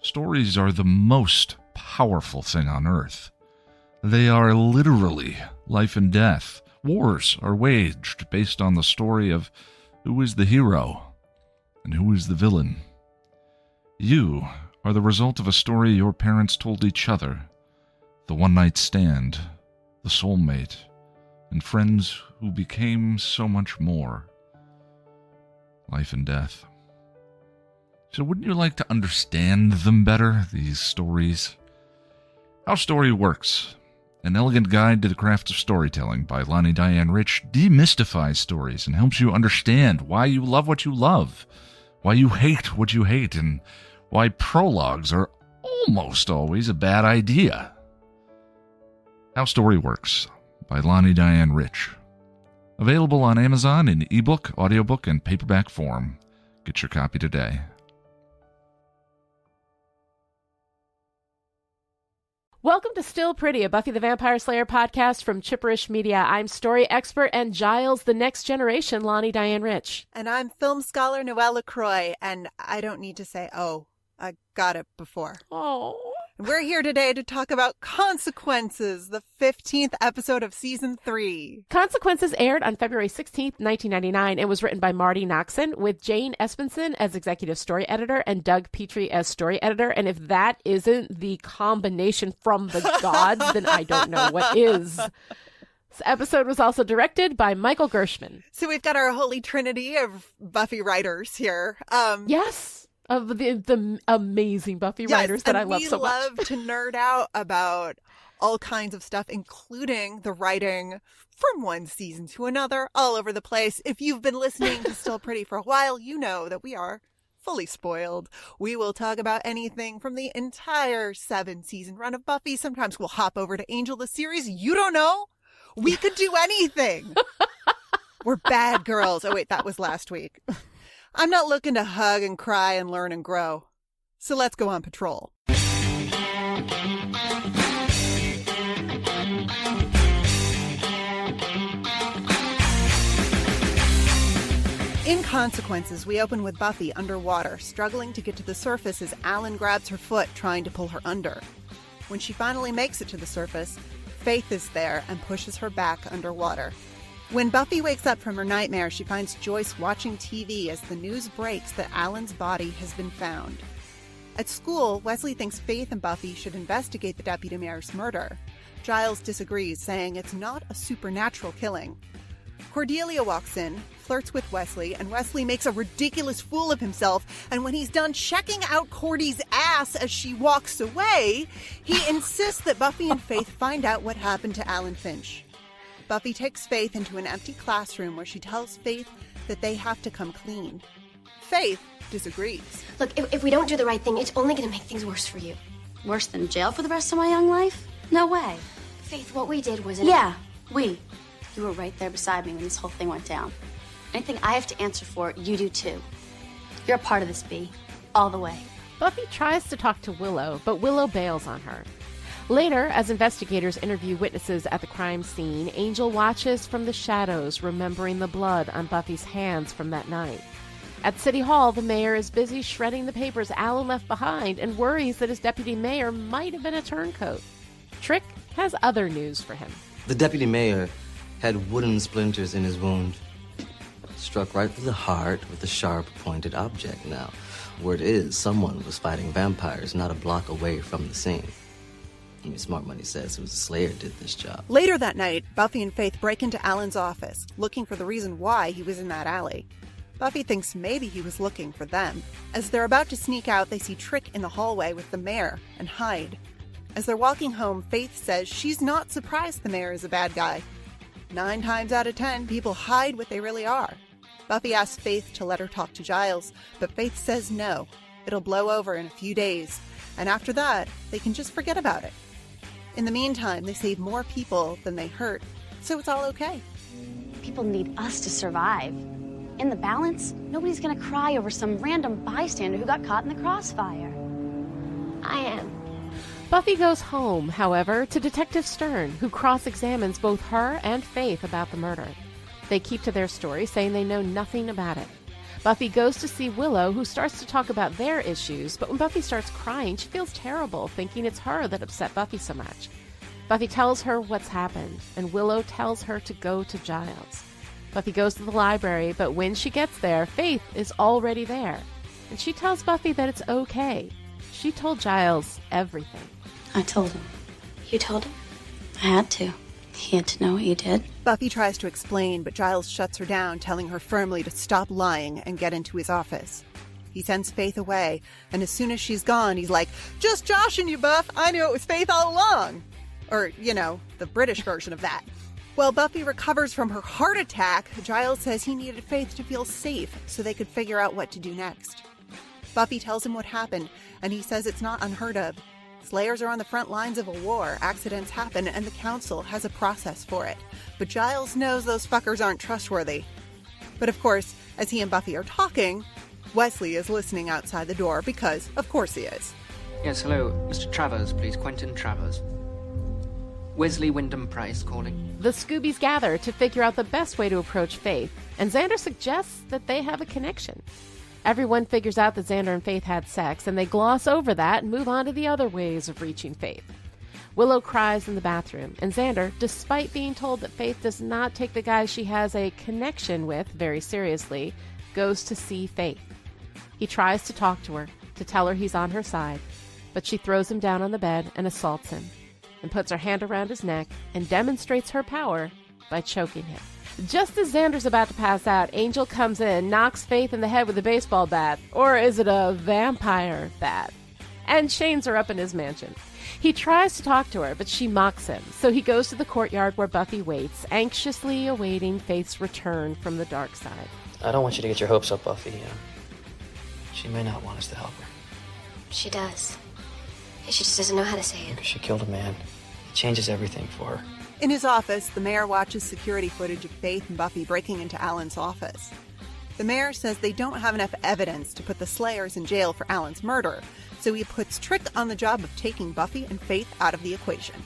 Stories are the most powerful thing on earth. They are literally life and death. Wars are waged based on the story of who is the hero and who is the villain. You are the result of a story your parents told each other, the one-night stand, the soulmate, and friends who became so much more. Life and death. So wouldn't you like to understand them better, these stories? How Story Works, an elegant guide to the craft of storytelling by Lani Diane Rich, demystifies stories and helps you understand why you love what you love, why you hate what you hate, and why prologues are almost always a bad idea. How Story Works by Lani Diane Rich. Available on Amazon in ebook, audiobook, and paperback form. Get your copy today. Welcome to Still Pretty, a Buffy the Vampire Slayer podcast from Chipperish Media. I'm story expert and Giles, the next generation, Lani Diane Rich. And I'm film scholar Noelle LaCroix, and I don't need to say, oh, I got it before. Oh. We're here today to talk about Consequences, the 15th episode of Season 3. Consequences aired on February 16th, 1999, and was written by Marty Noxon, with Jane Espenson as executive story editor and Doug Petrie as story editor. And if that isn't the combination from the gods, then I don't know what is. This episode was also directed by Michael Gershman. So we've got our holy trinity of Buffy writers here. Yes. Of the amazing Buffy writers that I love so much. We love to nerd out about all kinds of stuff, including the writing from one season to another, all over the place. If you've been listening to Still Pretty for a while, you know that we are fully spoiled. We will talk about anything from the entire 7-season run of Buffy. Sometimes we'll hop over to Angel the series. You don't know. We could do anything. We're bad girls. Oh, wait, that was last week. I'm not looking to hug and cry and learn and grow. So let's go on patrol. In Consequences, we open with Buffy underwater, struggling to get to the surface as Alan grabs her foot, trying to pull her under. When she finally makes it to the surface, Faith is there and pushes her back underwater. When Buffy wakes up from her nightmare, she finds Joyce watching TV as the news breaks that Alan's body has been found. At school, Wesley thinks Faith and Buffy should investigate the deputy mayor's murder. Giles disagrees, saying it's not a supernatural killing. Cordelia walks in, flirts with Wesley, and Wesley makes a ridiculous fool of himself, and when he's done checking out Cordy's ass as she walks away, he insists that Buffy and Faith find out what happened to Alan Finch. Buffy takes Faith into an empty classroom where she tells Faith that they have to come clean. Faith disagrees. Look, if we don't do the right thing, it's only going to make things worse for you. Worse than jail for the rest of my young life? No way. Faith, what we did was... Yeah, we. You were right there beside me when this whole thing went down. Anything I have to answer for, you do too. You're a part of this, Bee. All the way. Buffy tries to talk to Willow, but Willow bails on her. Later, as investigators interview witnesses at the crime scene, Angel watches from the shadows, remembering the blood on Buffy's hands from that night. At City Hall, the mayor is busy shredding the papers Alan left behind and worries that his deputy mayor might have been a turncoat. Trick has other news for him. The deputy mayor had wooden splinters in his wound. Struck right through the heart with a sharp, pointed object. Now, word is someone was fighting vampires not a block away from the scene. I mean, Smart Money says it was Slayer did this job. Later that night, Buffy and Faith break into Alan's office, looking for the reason why he was in that alley. Buffy thinks maybe he was looking for them. As they're about to sneak out, they see Trick in the hallway with the mayor and hide. As they're walking home, Faith says she's not surprised the mayor is a bad guy. 9 times out of 10, people hide what they really are. Buffy asks Faith to let her talk to Giles, but Faith says no. It'll blow over in a few days, and after that, they can just forget about it. In the meantime, they save more people than they hurt, so it's all okay. People need us to survive. In the balance, nobody's gonna cry over some random bystander who got caught in the crossfire. I am. Buffy goes home, however, to Detective Stern, who cross-examines both her and Faith about the murder. They keep to their story, saying they know nothing about it. Buffy goes to see Willow, who starts to talk about their issues, but when Buffy starts crying, she feels terrible, thinking it's her that upset Buffy so much. Buffy tells her what's happened, and Willow tells her to go to Giles. Buffy goes to the library, but when she gets there, Faith is already there, and she tells Buffy that it's okay. She told Giles everything. I told him. You told him? I had to. He had to know what you did. Buffy tries to explain, but Giles shuts her down, telling her firmly to stop lying and get into his office. He sends Faith away, and as soon as she's gone, he's like, "Just joshing you, Buff. I knew it was Faith all along." Or, the British version of that. While Buffy recovers from her heart attack, Giles says he needed Faith to feel safe so they could figure out what to do next. Buffy tells him what happened, and he says it's not unheard of. Slayers are on the front lines of a war, accidents happen, and the Council has a process for it. But Giles knows those fuckers aren't trustworthy. But of course, as he and Buffy are talking, Wesley is listening outside the door because, of course he is. Yes, hello. Mr. Travers, please. Quentin Travers. Wesley Wyndham Price calling. The Scoobies gather to figure out the best way to approach Faith, and Xander suggests that they have a connection. Everyone figures out that Xander and Faith had sex, and they gloss over that and move on to the other ways of reaching Faith. Willow cries in the bathroom, and Xander, despite being told that Faith does not take the guy she has a connection with very seriously, goes to see Faith. He tries to talk to her, to tell her he's on her side, but she throws him down on the bed and assaults him, and puts her hand around his neck and demonstrates her power by choking him. Just as Xander's about to pass out, Angel comes in, knocks Faith in the head with a baseball bat, or is it a vampire bat, and chains her up in his mansion. He tries to talk to her, but she mocks him, so he goes to the courtyard where Buffy waits, anxiously awaiting Faith's return from the dark side. I don't want you to get your hopes up, Buffy. She may not want us to help her. She does. She just doesn't know how to say it. Because she killed a man. It changes everything for her. In his office, the mayor watches security footage of Faith and Buffy breaking into Alan's office. The mayor says they don't have enough evidence to put the Slayers in jail for Alan's murder, so he puts Trick on the job of taking Buffy and Faith out of the equation.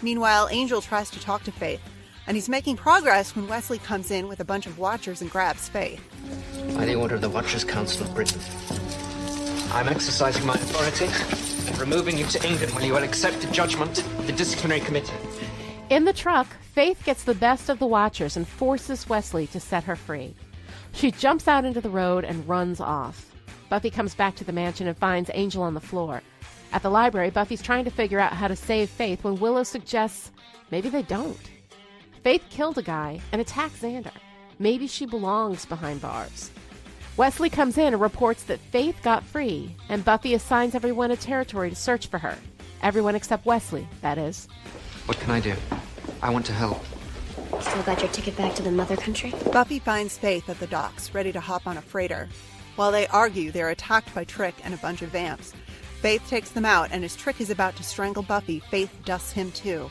Meanwhile, Angel tries to talk to Faith, and he's making progress when Wesley comes in with a bunch of Watchers and grabs Faith. By the order of the Watchers' Council of Britain, I'm exercising my authority and removing you to England where you will accept the judgment of the disciplinary committee. In the truck, Faith gets the best of the Watchers and forces Wesley to set her free. She jumps out into the road and runs off. Buffy comes back to the mansion and finds Angel on the floor. At the library, Buffy's trying to figure out how to save Faith when Willow suggests maybe they don't. Faith killed a guy and attacked Xander. Maybe she belongs behind bars. Wesley comes in and reports that Faith got free, and Buffy assigns everyone a territory to search for her. Everyone except Wesley, that is. What can I do? I want to help. Still got your ticket back to the mother country? Buffy finds Faith at the docks, ready to hop on a freighter. While they argue, they're attacked by Trick and a bunch of vamps. Faith takes them out, and as Trick is about to strangle Buffy, Faith dusts him too.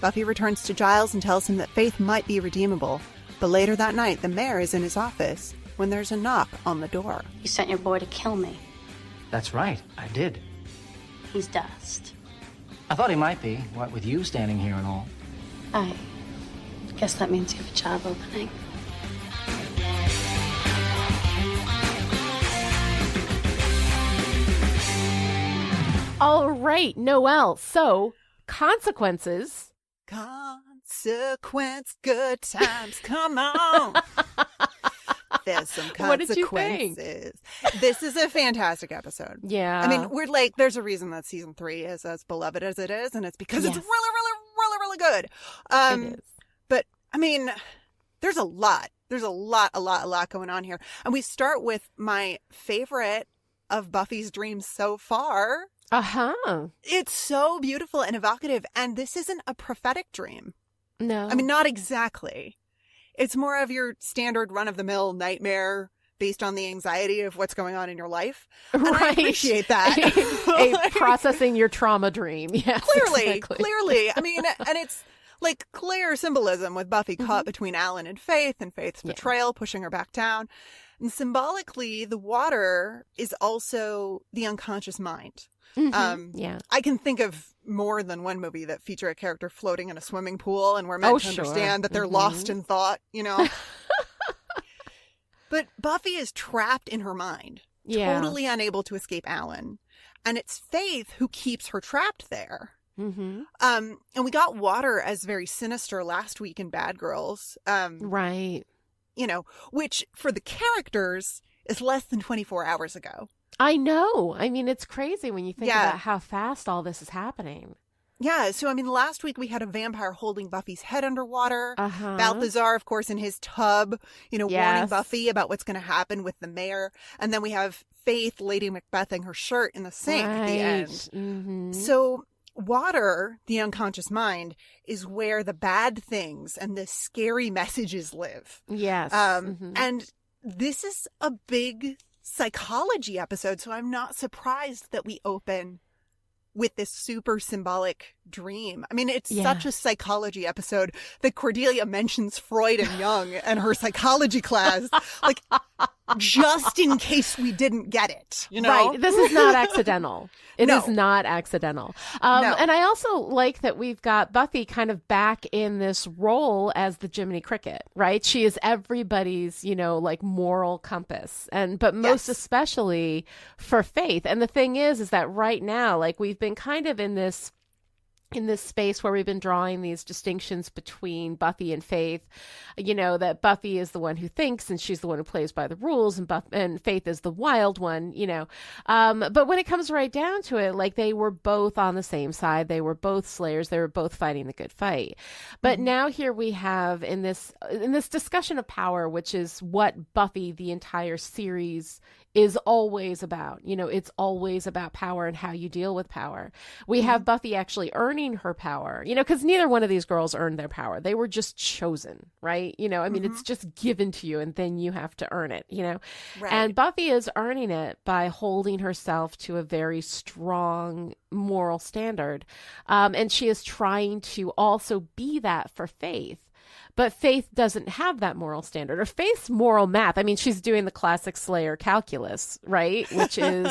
Buffy returns to Giles and tells him that Faith might be redeemable, but later that night, the mayor is in his office when there's a knock on the door. You sent your boy to kill me. That's right, I did. He's dust. I thought he might be, what with you standing here and all. I guess that means you have a job opening. All right, Noelle. So, consequences. Consequence, good times, come on. There's some consequences. What did you think? This is a fantastic episode. Yeah. I mean, we're like, there's a reason that season 3 is as beloved as it is, and it's because it's really good. It is. But, I mean, there's a lot. There's a lot going on here. And we start with my favorite of Buffy's dreams so far. Uh-huh. It's so beautiful and evocative, and this isn't a prophetic dream. No. I mean, not exactly. It's more of your standard run-of-the-mill nightmare based on the anxiety of what's going on in your life. And right. I appreciate that. a processing your trauma dream. Yes, Clearly. I mean, and it's like clear symbolism with Buffy caught between Alan and Faith's betrayal, pushing her back down. And symbolically, the water is also the unconscious mind. Yeah. I can think of more than one movie that feature a character floating in a swimming pool, and we're meant to understand that they're lost in thought, you know? But Buffy is trapped in her mind, totally unable to escape Alan. And it's Faith who keeps her trapped there. Mm-hmm. And we got Water as very sinister last week in Bad Girls. Right. You know, which for the characters is less than 24 hours ago. I know. I mean, it's crazy when you think about how fast all this is happening. Yeah, so I mean, last week we had a vampire holding Buffy's head underwater. Balthazar, of course, in his tub, you know, warning Buffy about what's going to happen with the mayor. And then we have Faith, Lady Macbething her shirt in the sink at the end. Mm-hmm. So Water, the unconscious mind, is where the bad things and the scary messages live. Yes. And this is a big psychology episode, so I'm not surprised that we open with this super symbolic dream. I mean, it's such a psychology episode that Cordelia mentions Freud and Jung and her psychology class, like, just in case we didn't get it, you know? Right. This is not accidental. It is not accidental. No. And I also like that we've got Buffy kind of back in this role as the Jiminy Cricket, right? She is everybody's, you know, like moral compass. But most especially for Faith. And the thing is that right now, like, we've been kind of in this space where we've been drawing these distinctions between Buffy and Faith, you know, that Buffy is the one who thinks and she's the one who plays by the rules, and Faith is the wild one, you know. But when it comes right down to it, like, they were both on the same side. They were both slayers. They were both fighting the good fight. But now here we have in this discussion of power, which is what Buffy, the entire series, is always about. You know, it's always about power and how you deal with power. We have Buffy actually earning her power, you know, because neither one of these girls earned their power. They were just chosen, right? You know, I mean, it's just given to you and then you have to earn it, you know? Right. And Buffy is earning it by holding herself to a very strong moral standard. And she is trying to also be that for Faith. But Faith doesn't have that moral standard, or Faith's moral math. I mean, she's doing the classic Slayer calculus, right? Which is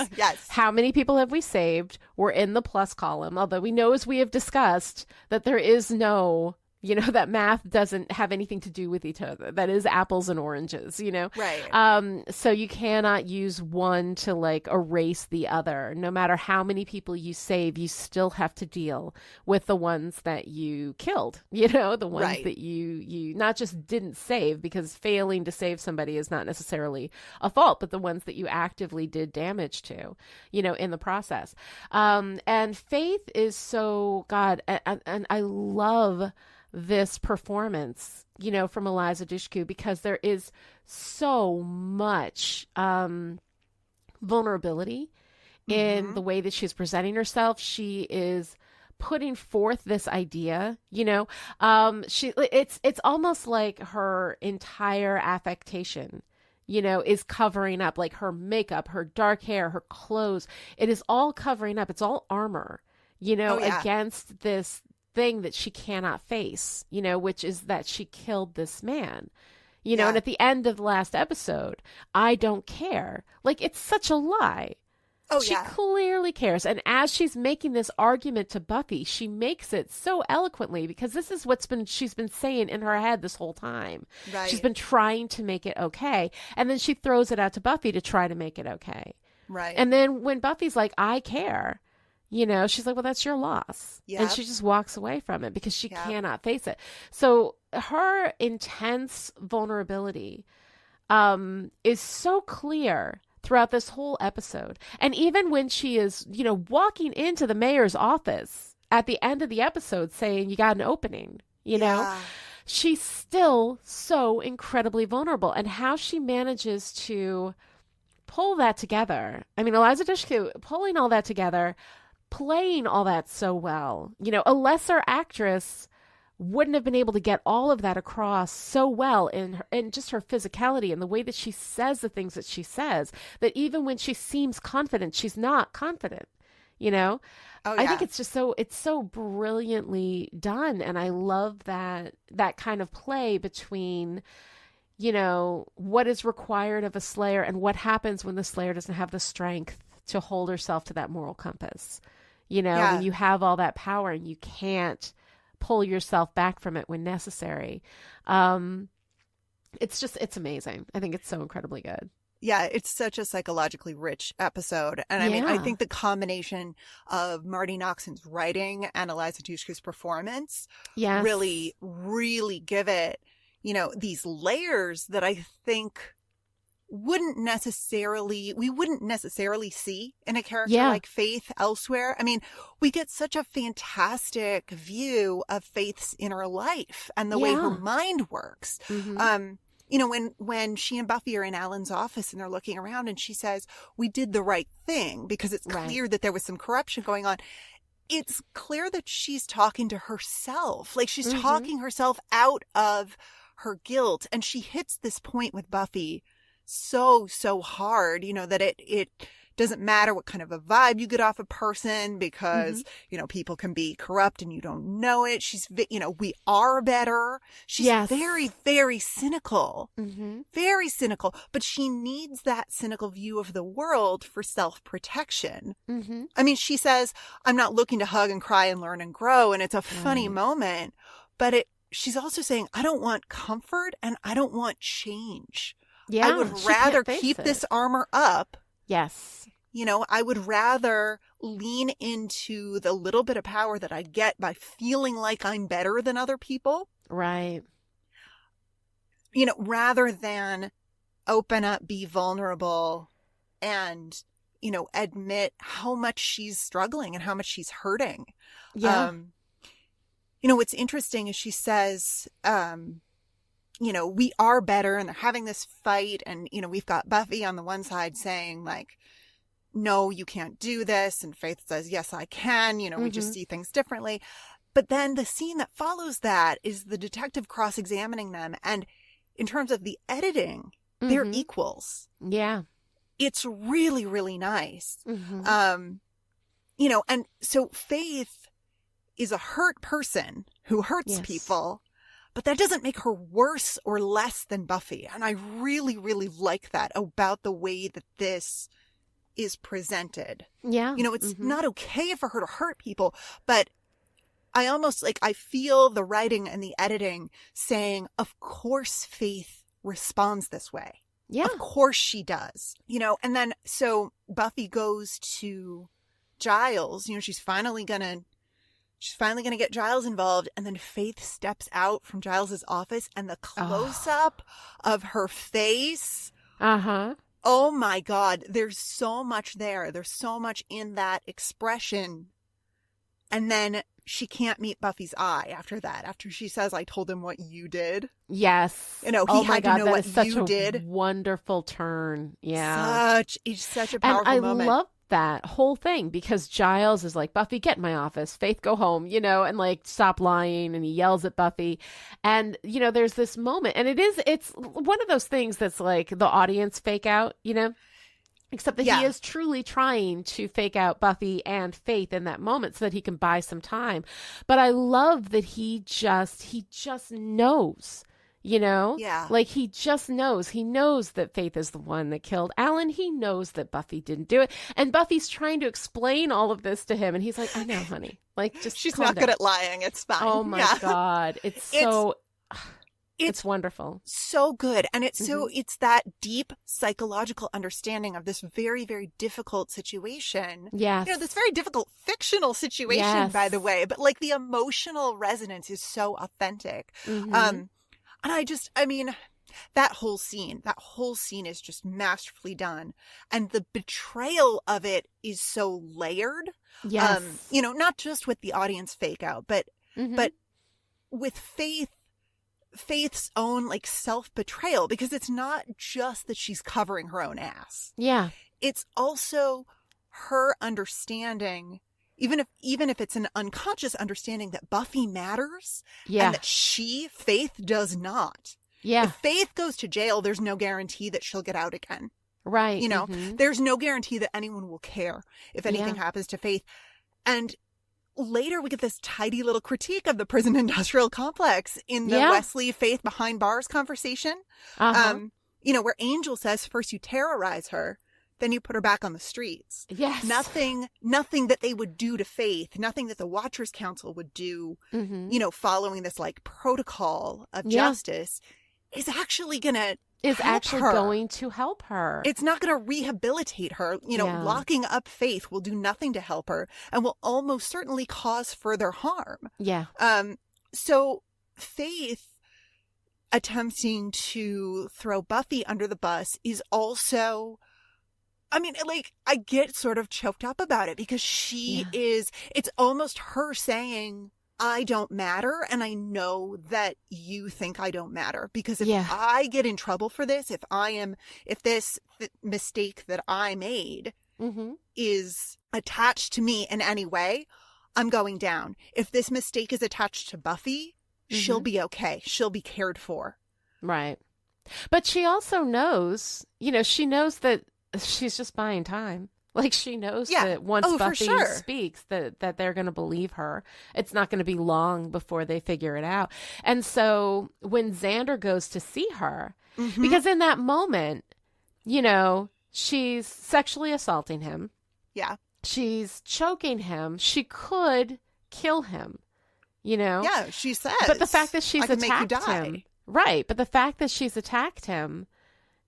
how many people have we saved? We're in the plus column, although we know, as we have discussed, that there is no, you know, that math doesn't have anything to do with each other. That is apples and oranges, you know? Right. So you cannot use one to, like, erase the other. No matter how many people you save, you still have to deal with the ones that you killed, you know, the ones that you not just didn't save, because failing to save somebody is not necessarily a fault, but the ones that you actively did damage to, you know, in the process. And Faith is so, God, and I love this performance, you know, from Eliza Dushku, because there is so much vulnerability in the way that she's presenting herself. She is putting forth this idea, you know, it's almost like her entire affectation, you know, is covering up, like her makeup, her dark hair, her clothes. It is all covering up. It's all armor, you know, against this thing that she cannot face, you know, which is that she killed this man, you know. And at the end of the last episode, I don't care. Like, it's such a lie. She clearly cares. And as she's making this argument to Buffy, she makes it so eloquently, because this is she's been saying in her head this whole time. Right. She's been trying to make it okay. And then she throws it out to Buffy to try to make it okay. Right. And then when Buffy's like, I care, you know, she's like, well, that's your loss. And she just walks away from it because she cannot face it. So her intense vulnerability is so clear throughout this whole episode. And even when she is, you know, walking into the mayor's office at the end of the episode saying, you got an opening, you know, she's still so incredibly vulnerable. And how she manages to pull that together. I mean, Eliza Dushku pulling all that together, playing all that so well. You know, a lesser actress wouldn't have been able to get all of that across so well in just her physicality and the way that she says the things that she says, that even when she seems confident, she's not confident, you know? I think it's just so brilliantly done. And I love that kind of play between, you know, what is required of a slayer and what happens when the slayer doesn't have the strength to hold herself to that moral compass. You know, when you have all that power and you can't pull yourself back from it when necessary. It's amazing. I think it's so incredibly good. Yeah, it's such a psychologically rich episode. And I mean, I Yeah. think the combination of Marty Noxon's writing and Eliza Dushku's performance Yes. really, really give it, these layers that I think we wouldn't necessarily see in a character Yeah. like Faith elsewhere. I mean, we get such a fantastic view of Faith's inner life and the way her Yeah. mind works. Mhm. When she and Buffy are in Alan's office and they're looking around and she says, we did the right thing because it's Right. clear that there was some corruption going on. It's clear that she's talking to herself. Like she's Mhm. talking herself out of her guilt. And she hits this point with Buffy so hard, that it doesn't matter what kind of a vibe you get off a person because, people can be corrupt and you don't know it. She's, we are better. She's Yes. very, very cynical, Mhm. very cynical, but she needs that cynical view of the world for self-protection. Mhm. I mean, she says, I'm not looking to hug and cry and learn and grow. And it's a funny Right. moment, but she's also saying, I don't want comfort and I don't want change. Yeah. I would she rather can't face keep it. this armor up. Yes. I would rather lean into the little bit of power that I get by feeling like I'm better than other people, Right. rather than open up, be vulnerable, and, admit how much she's struggling and how much she's hurting. Yeah. What's interesting is she says, we are better, and they're having this fight, and, we've got Buffy on the one side saying, like, no, you can't do this, and Faith says, yes, I can, we just see things differently. But then the scene that follows that is the detective cross-examining them, and in terms of the editing, they're Mhm. equals. Yeah. It's really, really nice. Mhm. And so Faith is a hurt person who hurts Yes. people, but that doesn't make her worse or less than Buffy. And I really, really like that about the way that this is presented. Yeah. It's Mhm. not okay for her to hurt people, but I almost I feel the writing and the editing saying, of course Faith responds this way. Yeah. Of course she does. And then so Buffy goes to Giles, she's finally gonna get Giles involved, and then Faith steps out from Giles's office, and the close up of her face. Uh-huh. Oh my God, there's so much there. There's so much in that expression. And then she can't meet Buffy's eye after that, after she says, I told him what you did. Yes. He oh my had God, to know that what is such you a did. wonderful turn. Yeah. It's such a And powerful I moment. love that whole thing because Giles is like, Buffy, get in my office. Faith, go home, and like, stop lying. And he yells at Buffy. And, there's this moment. And it's one of those things that's like the audience fake out, except that Yeah. he is truly trying to fake out Buffy and Faith in that moment so that he can buy some time. But I love that he just knows. Yeah. Like he just knows. He knows that Faith is the one that killed Alan. He knows that Buffy didn't do it. And Buffy's trying to explain all of this to him. And he's like, I know, honey. Like, just She's calm not down. good at lying. It's fine. Oh my Yeah. God. It's wonderful. So good. And it's Mm-hmm. it's that deep psychological understanding of this very, very difficult situation. Yes. This very difficult fictional situation, Yes. by the way, but like the emotional resonance is so authentic. Mhm. And I mean, that whole scene is just masterfully done. And the betrayal of it is so layered. Yes. Not just with the audience fake out, but Mhm. but with Faith's own like self-betrayal, because it's not just that she's covering her own ass. Yeah. It's also her understanding, even if it's an unconscious understanding, that Buffy matters Yeah. and that Faith does not. Yeah. If Faith goes to jail, there's no guarantee that she'll get out again. Right. There's no guarantee that anyone will care if anything Yeah. happens to Faith. And later we get this tidy little critique of the prison industrial complex in the Yeah. Wesley Faith behind bars conversation. Uh-huh. Where Angel says first you terrorize her, then you put her back on the streets. Yes. Nothing that they would do to Faith, nothing that the Watchers Council would do, Mhm. following this like protocol of Yeah. justice. is actually going to going to help her. It's not going to rehabilitate her. Locking up Faith will do nothing to help her and will almost certainly cause further harm. Yeah. So Faith attempting to throw Buffy under the bus is also, I get sort of choked up about it because it's almost her saying, I don't matter, and I know that you think I don't matter, because if I get in trouble for this, if this mistake that I made is attached to me in any way, I'm going down. If this mistake is attached to Buffy, she'll be okay. She'll be cared for. Right. But she also knows, she knows that she's just buying time. Like, she knows that once Buffy speaks, that they're going to believe her. It's not going to be long before they figure it out. And so when Xander goes to see her, because in that moment, she's sexually assaulting him. Yeah. She's choking him. She could kill him, Yeah, she says. But the fact that she's attacked make you die. him. Right. But the fact that she's attacked him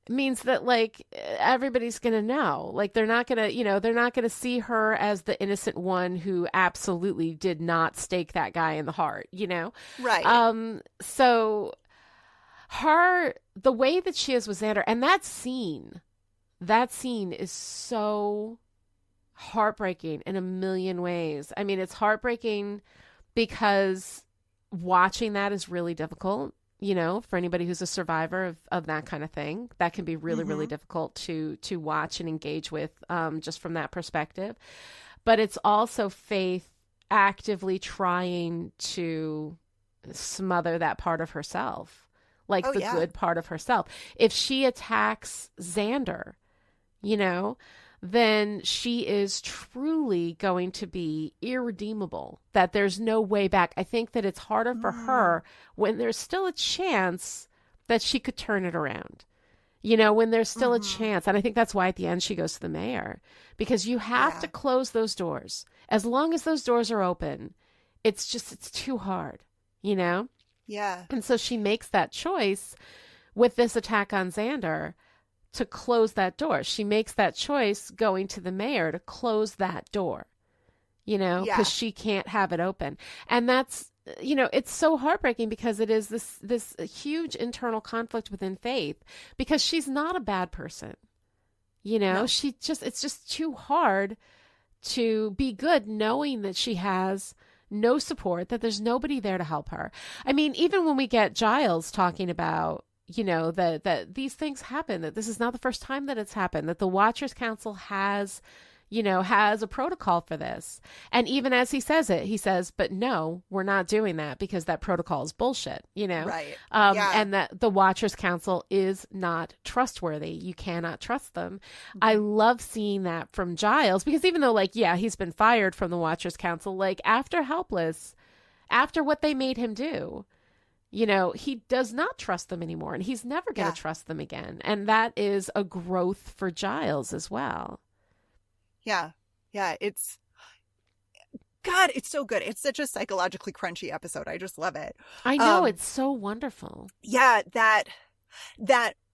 means that, like, everybody's going to know. Like, they're not going to see her as the innocent one who absolutely did not stake that guy in the heart, Right. So the way that she is with Xander, and that scene is so heartbreaking in a million ways. I mean, it's heartbreaking because watching that is really difficult. For anybody who's a survivor of that kind of thing, that can be really, really difficult to watch and engage with, just from that perspective. But it's also Faith actively trying to smother that part of herself, like good part of herself. If she attacks Xander, then she is truly going to be irredeemable, that there's no way back. I think that it's harder for her when there's still a chance that she could turn it around, when there's still a chance. And I think that's why at the end she goes to the mayor, because you have to close those doors. As long as those doors are open, it's too hard, Yeah. And so she makes that choice with this attack on Xander to close that door. She makes that choice going to the mayor to close that door, because she can't have it open. And that's, it's so heartbreaking because it is this huge internal conflict within Faith, because she's not a bad person. No. It's just too hard to be good knowing that she has no support, that there's nobody there to help her. I mean, even when we get Giles talking about, that these things happen, that this is not the first time that it's happened, that the Watchers Council has a protocol for this. And even as he says, but no, we're not doing that because that protocol is bullshit, Right. And that the Watchers Council is not trustworthy. You cannot trust them. I love seeing that from Giles, because even though, he's been fired from the Watchers Council, after Helpless, after what they made him do, he does not trust them anymore, and he's never going to trust them again. And that is a growth for Giles as well. Yeah. Yeah. It's so good. It's such a psychologically crunchy episode. I just love it. I know. It's so wonderful. Yeah. That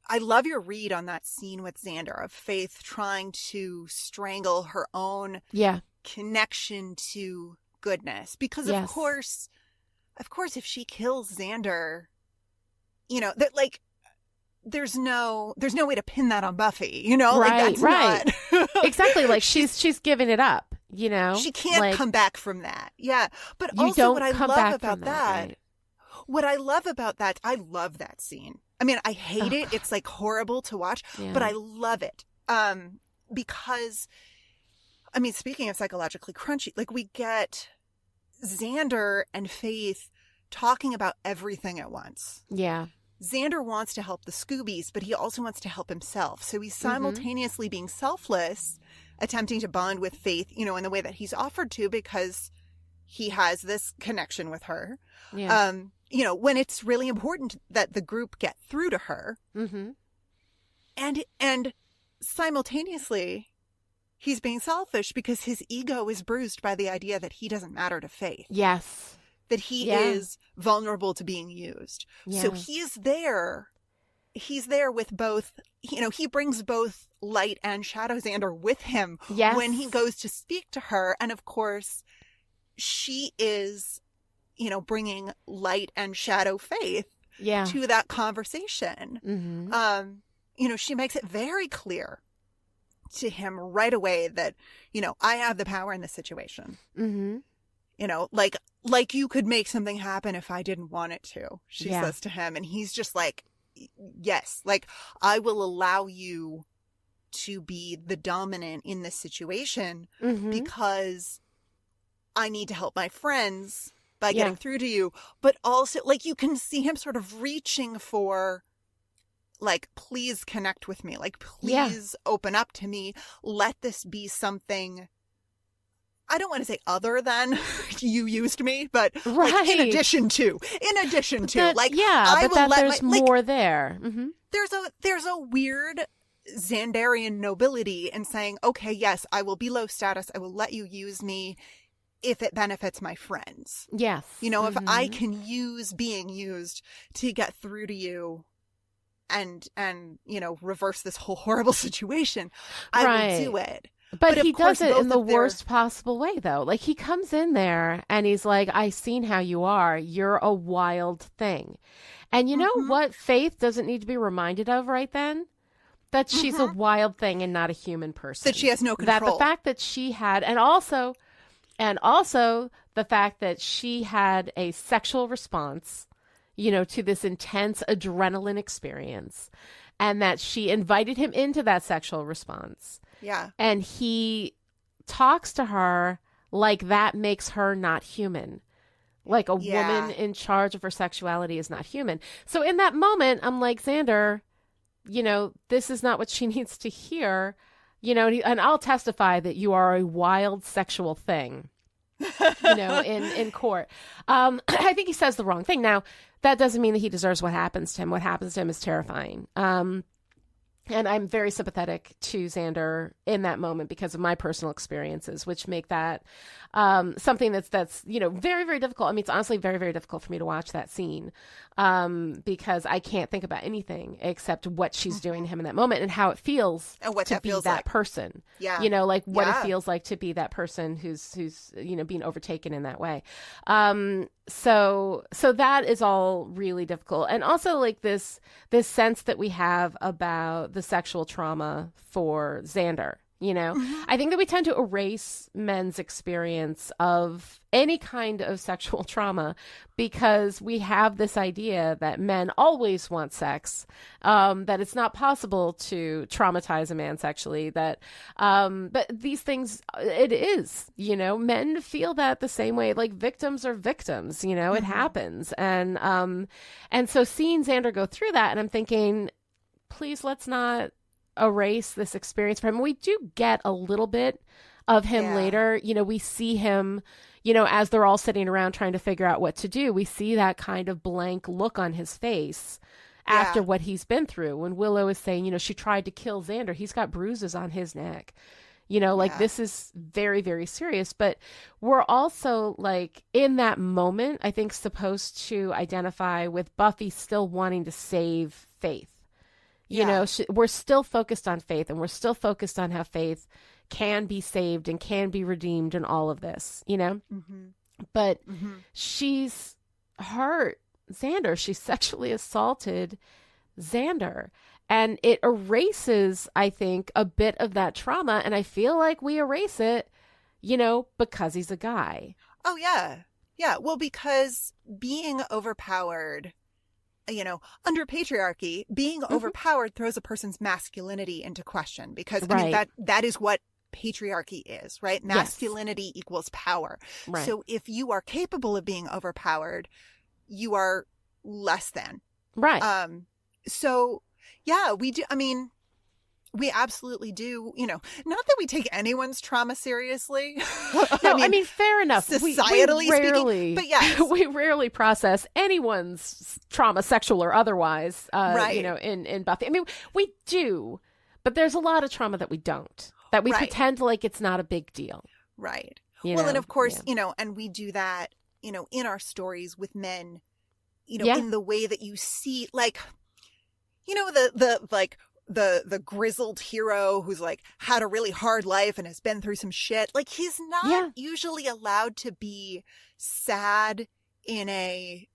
I love your read on that scene with Xander, of Faith trying to strangle her own connection to goodness. Because of course, if she kills Xander, there's no way to pin that on Buffy, Right, right. Not... exactly. She's giving it up, She can't come back from that. Yeah. But you also don't what I come love back about from that, right? what I love about that, I love that scene. I mean, I hate it. It's horrible to watch, but I love it. Because, I mean, speaking of psychologically crunchy, we get Xander and Faith talking about everything at once. Yeah. Xander wants to help the Scoobies, but he also wants to help himself. So he's simultaneously being selfless, attempting to bond with Faith, in the way that he's offered to, because he has this connection with her. Yeah. When it's really important that the group get through to her. And simultaneously, he's being selfish because his ego is bruised by the idea that he doesn't matter to Faith. Yes. That he is vulnerable to being used. Yeah. So he is there he's there with both, he brings both light and shadow Xander with him when he goes to speak to her. And of course, she is, bringing light and shadow Faith to that conversation. Mm-hmm. She makes it very clear to him right away that, I have the power in this situation. Mm-hmm. Like you could make something happen if I didn't want it to, she says to him. And he's just like, yes, like I will allow you to be the dominant in this situation because I need to help my friends by getting through to you. But also, like, you can see him sort of reaching for, like, please connect with me. Like, please open up to me. Let this be something, I don't want to say other than you used me, but like, in addition to, that, like, I will let there's more there. Mm-hmm. There's a weird Xandarian nobility in saying, okay, yes, I will be low status. I will let you use me if it benefits my friends. Yes. If I can use being used to get through to you and reverse this whole horrible situation, I will do it. But he does it in the worst possible way, though. Like, he comes in there and he's like, I've seen how you are. You're a wild thing. And you know what Faith doesn't need to be reminded of right then? That she's a wild thing and not a human person. That she has no control. That the fact that she had, and also the fact that she had a sexual response, to this intense adrenaline experience, and that she invited him into that sexual response. Yeah. And he talks to her like that makes her not human. Like a woman in charge of her sexuality is not human. So in that moment, I'm like, Xander, this is not what she needs to hear. And I'll testify that you are a wild sexual thing, in court. I think he says the wrong thing. Now, that doesn't mean that he deserves what happens to him. What happens to him is terrifying. And I'm very sympathetic to Xander in that moment because of my personal experiences, which make that something that's very, very difficult. I mean, it's honestly very, very difficult for me to watch that scene because I can't think about anything except what she's doing to him in that moment and how it feels to be that person. Yeah. Like what it feels like to be that person who's being overtaken in that way. So that is all really difficult. And also like this sense that we have about the sexual trauma for Xander, I think that we tend to erase men's experience of any kind of sexual trauma because we have this idea that men always want sex, that it's not possible to traumatize a man sexually, but these things, it is, men feel that the same way, like victims are victims, it happens. And so seeing Xander go through that, and I'm thinking, please, let's not erase this experience for him. We do get a little bit of him later. We see him, as they're all sitting around trying to figure out what to do. We see that kind of blank look on his face after what he's been through. When Willow is saying, she tried to kill Xander, he's got bruises on his neck. This is very, very serious. But we're also like in that moment, I think, supposed to identify with Buffy still wanting to save Faith. We're still focused on Faith, and we're still focused on how Faith can be saved and can be redeemed and all of this, But she's hurt Xander. She sexually assaulted Xander. And it erases, I think, a bit of that trauma. And I feel like we erase it, because he's a guy. Oh, yeah. Yeah. Well, because being overpowered, under patriarchy, being overpowered throws a person's masculinity into question because I mean, that is what patriarchy is, right? Masculinity equals power. Right. So if you are capable of being overpowered, you are less than. Right. So yeah, we do. I mean, we absolutely do, not that we take anyone's trauma seriously. No, I mean, fair enough. Societally we rarely, speaking, but yes. We rarely process anyone's trauma, sexual or otherwise, in Buffy. I mean, we do, but there's a lot of trauma that we don't, that we pretend like it's not a big deal. Right. And of course, and we do that, in our stories with men, in the way that you see, like, the grizzled hero who's like had a really hard life and has been through some shit. Like, he's not usually allowed to be sad in a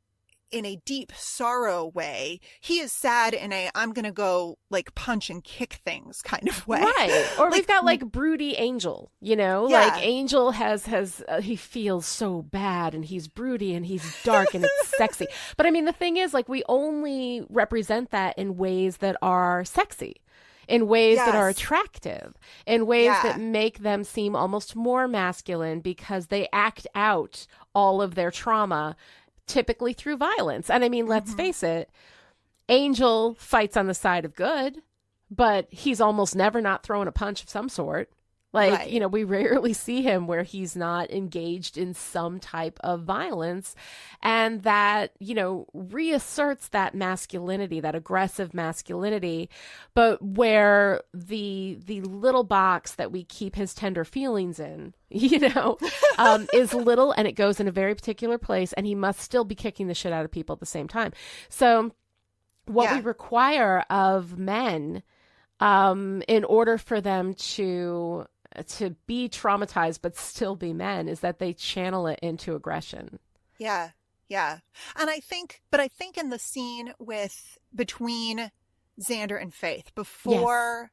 deep sorrow way. He is sad in a I'm gonna go like punch and kick things kind of way. Right. Or we've got like broody Angel, like Angel has he feels so bad and he's broody and he's dark and it's sexy. But I mean, the thing is, like, we only represent that in ways that are sexy, in ways that are attractive, in ways that make them seem almost more masculine because they act out all of their trauma, typically through violence. And I mean, let's face it, Angel fights on the side of good, but he's almost never not throwing a punch of some sort. Like, we rarely see him where he's not engaged in some type of violence. And that, reasserts that masculinity, that aggressive masculinity, but where the little box that we keep his tender feelings in, is little, and it goes in a very particular place, and he must still be kicking the shit out of people at the same time. So what we require of men, in order for them to be traumatized but still be men, is that they channel it into aggression. Yeah. And I think in the scene between Xander and Faith, before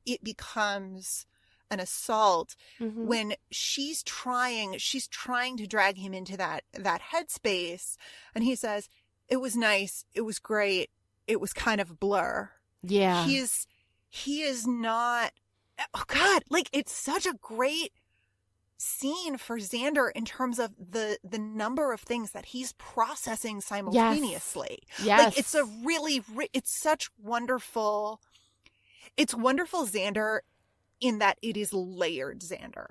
it becomes an assault, when she's trying to drag him into that headspace, and he says, "It was nice, it was great, it was kind of a blur." Yeah. He is not, oh God, like, it's such a great scene for Xander in terms of the number of things that he's processing simultaneously. Yes. Like, it's wonderful Xander in that it is layered Xander.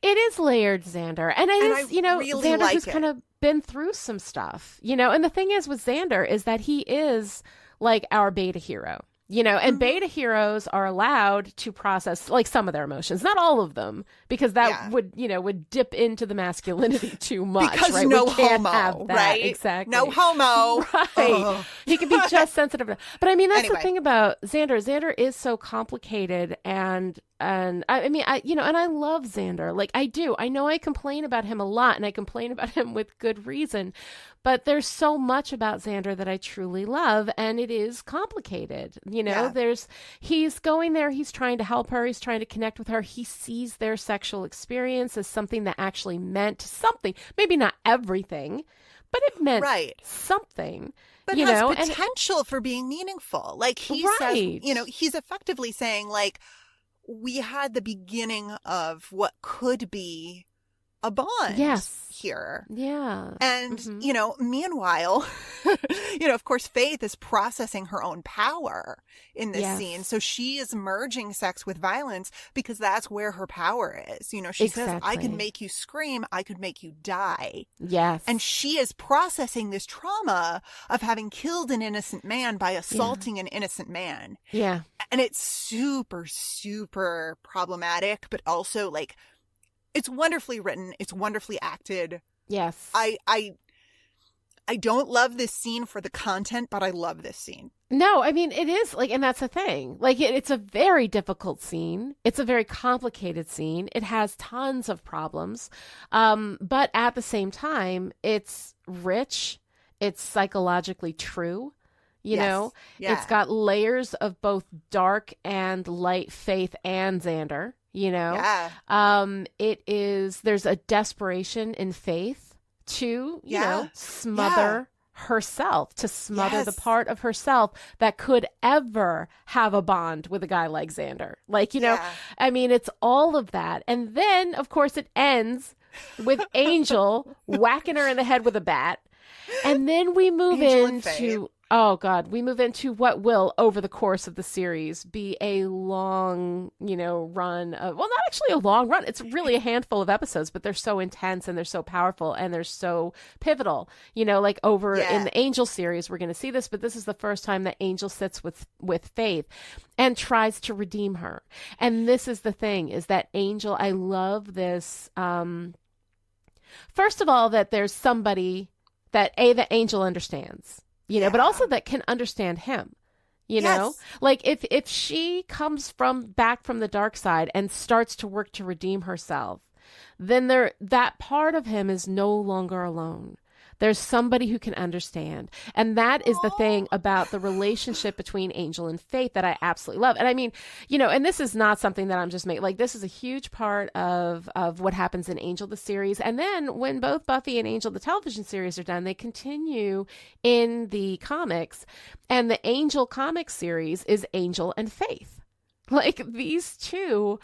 It is layered Xander. And really Xander who's kind of been through some stuff, and the thing is with Xander is that he is like our beta hero. And beta heroes are allowed to process like some of their emotions, not all of them, because that would dip into the masculinity too much. Because right? no we can't homo, have that. right? Exactly. No homo. Right. Oh. He can be just sensitive. But I mean, that's the thing about Xander. Xander is so complicated, and I mean, and I love Xander. Like, I do. I know I complain about him a lot, and I complain about him with good reason. But there's so much about Xander that I truly love, and it is complicated. He's going there, he's trying to help her, he's trying to connect with her. He sees their sexual experience as something that actually meant something. Maybe not everything, but it meant something. But has potential for being meaningful. Like, he says, he's effectively saying, like, we had the beginning of what could be a bond here. Yeah. And, meanwhile, of course, Faith is processing her own power in this scene. So she is merging sex with violence because that's where her power is. She says, I could make you scream, I could make you die. Yes. And she is processing this trauma of having killed an innocent man by assaulting an innocent man. Yeah. And it's super, super problematic, but also, like, it's wonderfully written. It's wonderfully acted. Yes. I don't love this scene for the content, but I love this scene. No, I mean, it is like, and that's the thing. Like, it's a very difficult scene. It's a very complicated scene. It has tons of problems. But at the same time, it's rich. It's psychologically true. It's got layers of both dark and light Faith and Xander. There's a desperation in Faith to, smother herself, to smother the part of herself that could ever have a bond with a guy like Xander. Like, I mean, it's all of that. And then, of course, it ends with Angel whacking her in the head with a bat. And then we move into... Oh, God, we move into what will, over the course of the series, be a long, run of, well, not actually a long run. It's really a handful of episodes, but they're so intense and they're so powerful and they're so pivotal. Like over in the Angel series, we're going to see this, but this is the first time that Angel sits with Faith and tries to redeem her. And this is the thing, is that Angel, I love this. First of all, that there's somebody that Angel understands. but also that can understand him. Like if she comes back from the dark side and starts to work to redeem herself, then that part of him is no longer alone. There's somebody who can understand. And that is the thing about the relationship between Angel and Faith that I absolutely love. And I mean, and this is not something that I'm just making, like, this is a huge part of what happens in Angel the series. And then when both Buffy and Angel the television series are done, they continue in the comics. And the Angel comic series is Angel and Faith. Like, these two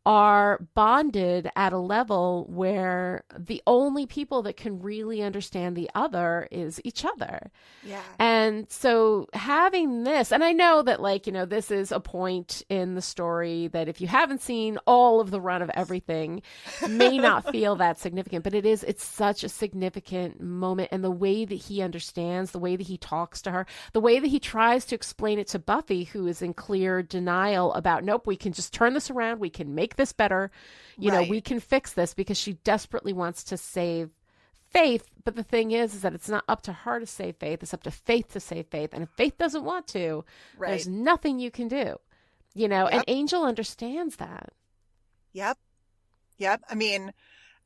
are bonded at a level where the only people that can really understand the other is each other. Yeah. And so having this, and I know that, like, this is a point in the story that if you haven't seen all of the run of everything, may not feel that significant, but it's such a significant moment. And the way that he understands, the way that he talks to her, the way that he tries to explain it to Buffy, who is in clear denial about, nope, we can just turn this around. We can make this better. We can fix this, because she desperately wants to save Faith. But the thing is that it's not up to her to save Faith. It's up to Faith to save Faith. And if Faith doesn't want to, there's nothing you can do, and Angel understands that. Yep. I mean,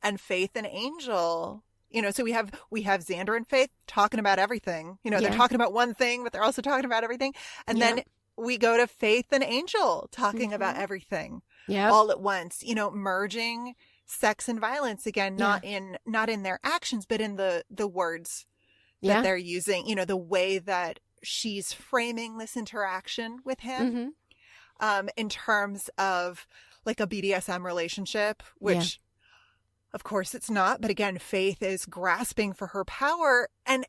and Faith and Angel, so we have Xander and Faith talking about everything. They're talking about one thing, but they're also talking about everything. And then we go to Faith and Angel talking about everything all at once, merging sex and violence again, not in their actions, but in the words that they're using, the way that she's framing this interaction with him, in terms of like a BDSM relationship, which of course it's not. But again, Faith is grasping for her power, and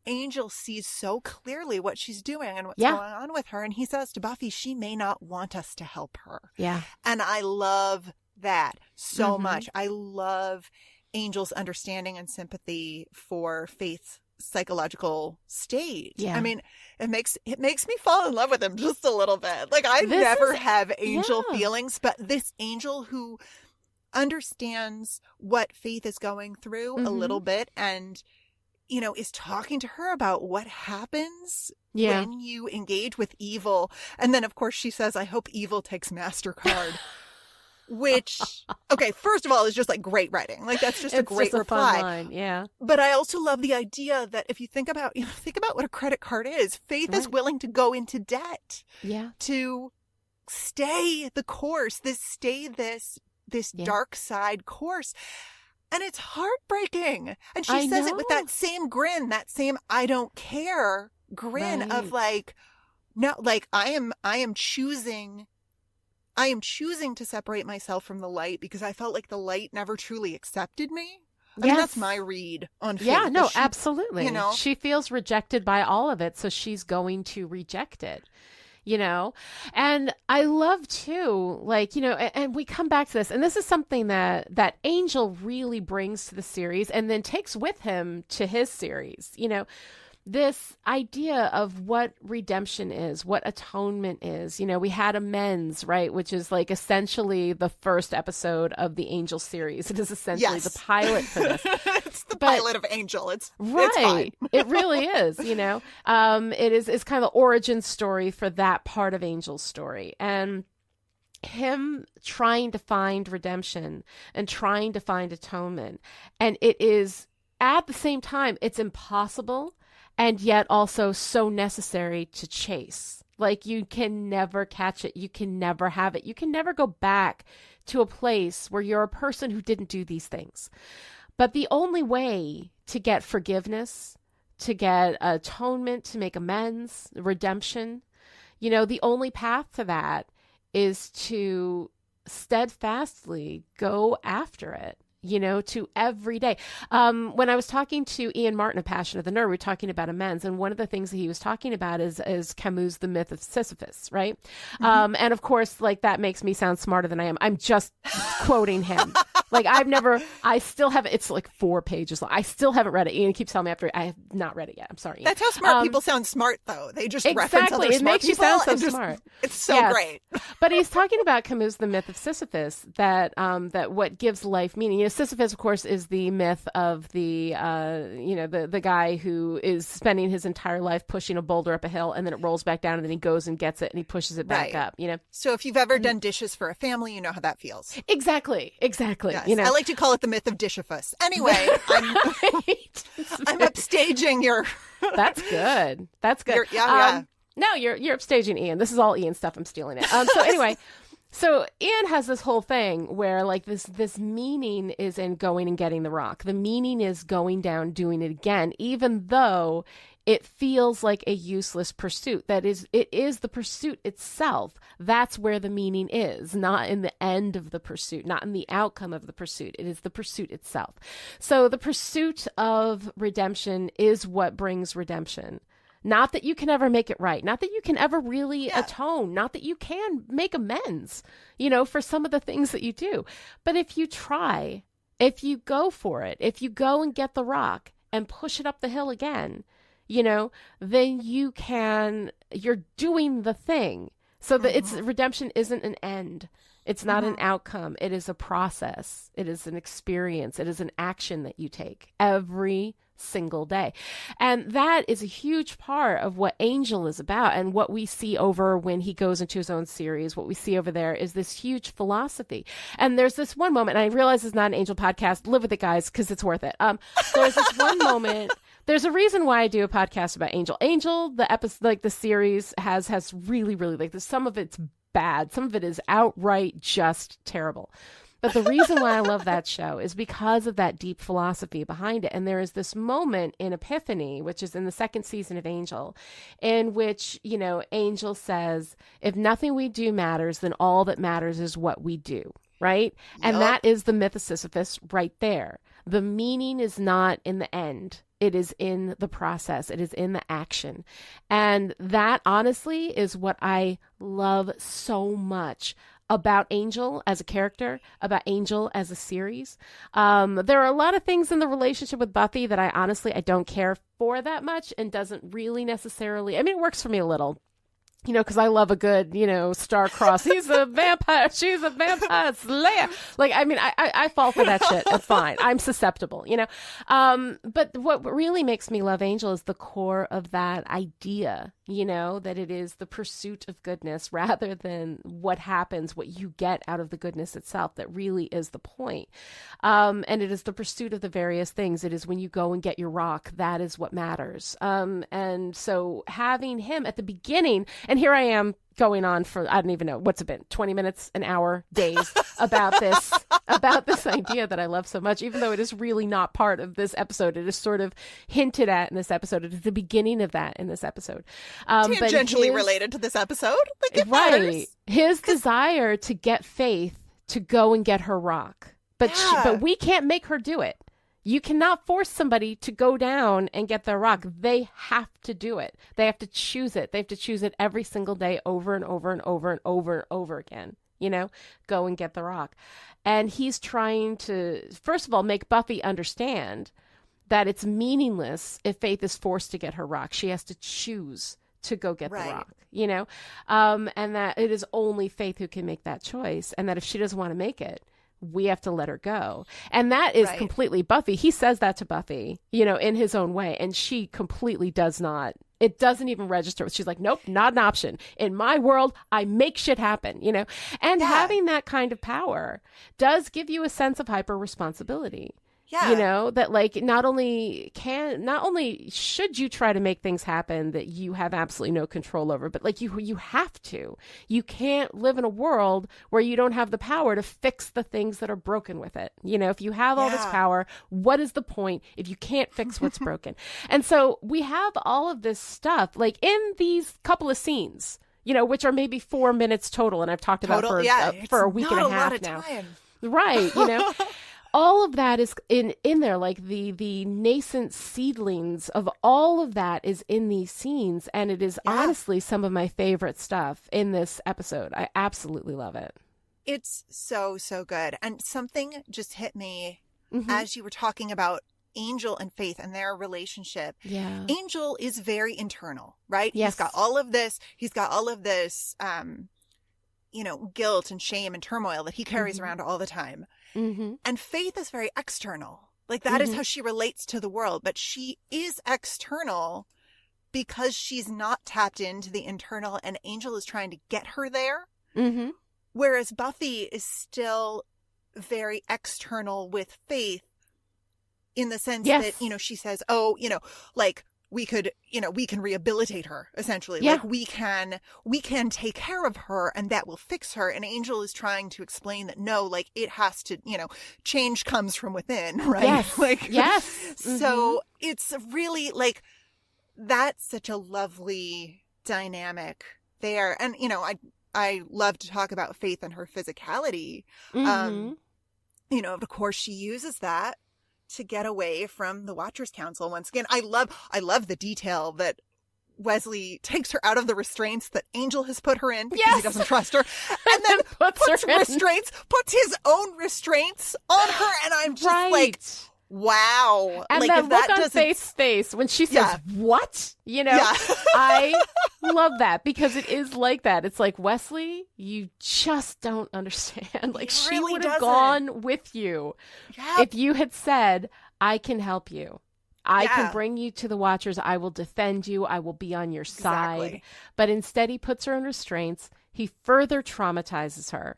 Angel sees so clearly what she's doing and what's going on with her. And he says to Buffy, she may not want us to help her. Yeah. And I love that so much. I love Angel's understanding and sympathy for Faith's psychological state. Yeah. I mean, it makes me fall in love with him just a little bit. Like, I never have Angel feelings, but this Angel who understands what Faith is going through a little bit, and is talking to her about what happens when you engage with evil. And then, of course, she says, I hope evil takes MasterCard. Which, okay, first of all, is just like great writing. Like, that's just a great reply. Fun line. Yeah. But I also love the idea that if you think about what a credit card is, Faith is willing to go into debt to stay the course, this dark side course. And it's heartbreaking. And she says it with that same grin, that same I don't care grin of like, no, like I am choosing to separate myself from the light because I felt like the light never truly accepted me. I mean, that's my read on Faith. Yeah, no, absolutely. She feels rejected by all of it, so she's going to reject it. And I love too, like, and we come back to this, and this is something that Angel really brings to the series and then takes with him to his series, this idea of what redemption is, what atonement is. We had Amends, right? Which is like essentially the first episode of the Angel series. It is essentially the pilot for this. It's the pilot of Angel. It's right. It's fine. It really is, it's kind of the origin story for that part of Angel's story. And him trying to find redemption and trying to find atonement. And it is, at the same time, it's impossible and yet also so necessary to chase. Like, you can never catch it. You can never have it. You can never go back to a place where you're a person who didn't do these things. But the only way to get forgiveness, to get atonement, to make amends, redemption, the only path to that is to steadfastly go after it. To every day. When I was talking to Ian Martin of Passion of the Nerd, we were talking about amends. And one of the things that he was talking about is Camus' The Myth of Sisyphus, right? And of course, like, that makes me sound smarter than I am. I'm just quoting him, Like I still haven't, it's like 4 pages long. I still haven't read it. Ian keeps telling me after, I have not read it yet. I'm sorry, Ian. That's how smart people sound smart, though. They just reference other it smart makes you people sound so smart. It's so great. But he's talking about Camus' The Myth of Sisyphus, that what gives life meaning. You know, Sisyphus, of course, is the myth of the the guy who is spending his entire life pushing a boulder up a hill, and then it rolls back down, and then he goes and gets it, and he pushes it back up. You know. So if you've ever done dishes for a family, you know how that feels. Exactly. Yes. You know, I like to call it the myth of Sisyphus. Anyway, I'm upstaging your. That's good. That's good. No, you're upstaging Ian. This is all Ian stuff. I'm stealing it. So anyway, so Ian has this whole thing where like this meaning is in going and getting the rock. The meaning is going down, doing it again, even though it feels like a useless pursuit. It is the pursuit itself. That's where the meaning is, not in the end of the pursuit, not in the outcome of the pursuit. It is the pursuit itself. So the pursuit of redemption is what brings redemption. Not that you can ever make it right. Not that you can ever really atone. Not that you can make amends, for some of the things that you do. But if you try, if you go for it, if you go and get the rock and push it up the hill again, then you're doing the thing. So that redemption isn't an end. It's not an outcome. It is a process. It is an experience. It is an action that you take every single day. And that is a huge part of what Angel is about, and what we see over when he goes into his own series. What we see over there is this huge philosophy. And there's this one moment, and I realize it's not an Angel podcast. Live with it, guys, because it's worth it. There's this one moment. There's a reason why I do a podcast about Angel. Angel, the episode, like the series, has really, really, like, some of it's bad. Some of it is outright just terrible. But the reason why I love that show is because of that deep philosophy behind it. And there is this moment in Epiphany, which is in the 2nd season of Angel, in which, Angel says, if nothing we do matters, then all that matters is what we do, right? Yep. And that is the myth of Sisyphus right there. The meaning is not in the end. It is in the process. It is in the action. And that, honestly, is what I love so much about Angel as a character, about Angel as a series. There are a lot of things in the relationship with Buffy that I don't care for that much, and doesn't really necessarily, it works for me a little. Because I love a good, star-crossed, he's a vampire, she's a vampire slayer. I fall for that shit. It's fine. I'm susceptible, But what really makes me love Angel is the core of that idea, that it is the pursuit of goodness rather than what happens, what you get out of the goodness itself, that really is the point. And it is the pursuit of the various things. It is when you go and get your rock, that is what matters. And so having him at the beginning, and here I am going on for, I don't even know, what's it been, 20 minutes, an hour, days, about this idea that I love so much, even though it is really not part of this episode. It is sort of hinted at in this episode. It is the beginning of that in this episode. Tangentially related to this episode. It right. matters. His desire to get Faith to go and get her rock. But we can't make her do it. You cannot force somebody to go down and get their rock. They have to do it. They have to choose it. They have to choose it every single day, over and over and over and over and over again. Go and get the rock. And he's trying to, first of all, make Buffy understand that it's meaningless if Faith is forced to get her rock. She has to choose to go get the rock, and that it is only Faith who can make that choice. And that if she doesn't want to make it, we have to let her go. And that is completely Buffy. He says that to Buffy, in his own way. And she completely does not. It doesn't even register. She's like, nope, not an option. In my world, I make shit happen, And having that kind of power does give you a sense of hyper responsibility. Yeah. That not only should you try to make things happen that you have absolutely no control over, but you have to. You can't live in a world where you don't have the power to fix the things that are broken with it. If you have all this power, what is the point if you can't fix what's broken? And so we have all of this stuff in these couple of scenes, which are maybe 4 minutes total. And I've talked about for a week and a half now. Time. Right. All of that is in there, the nascent seedlings of all of that is in these scenes. And it is honestly some of my favorite stuff in this episode. I absolutely love it. It's so, so good. And something just hit me as you were talking about Angel and Faith and their relationship. Yeah. Angel is very internal, right? Yes. He's got all of this, guilt and shame and turmoil that he carries around all the time. And Faith is very external. Like that is how she relates to the world, but she is external because she's not tapped into the internal, and Angel is trying to get her there. Whereas Buffy is still very external with Faith in the sense that, she says, we can rehabilitate her, essentially. Yeah. Like we can take care of her and that will fix her. And Angel is trying to explain that no, like it has to, change comes from within, right? Yes. So it's really like, that's such a lovely dynamic there. And, I love to talk about Faith and her physicality. Of course she uses that to get away from the Watchers Council. Once again, I love the detail that Wesley takes her out of the restraints that Angel has put her in because he doesn't trust her, and then puts his own restraints on her, and I'm just like, wow. And like, that if look that on Faith's face when she says, what? I love that because it is like that. It's like, Wesley, you just don't understand. Like, she really would have doesn't. gone with you if you had said, I can help you. I can bring you to the Watchers. I will defend you. I will be on your side. But instead, he puts her in restraints. He further traumatizes her.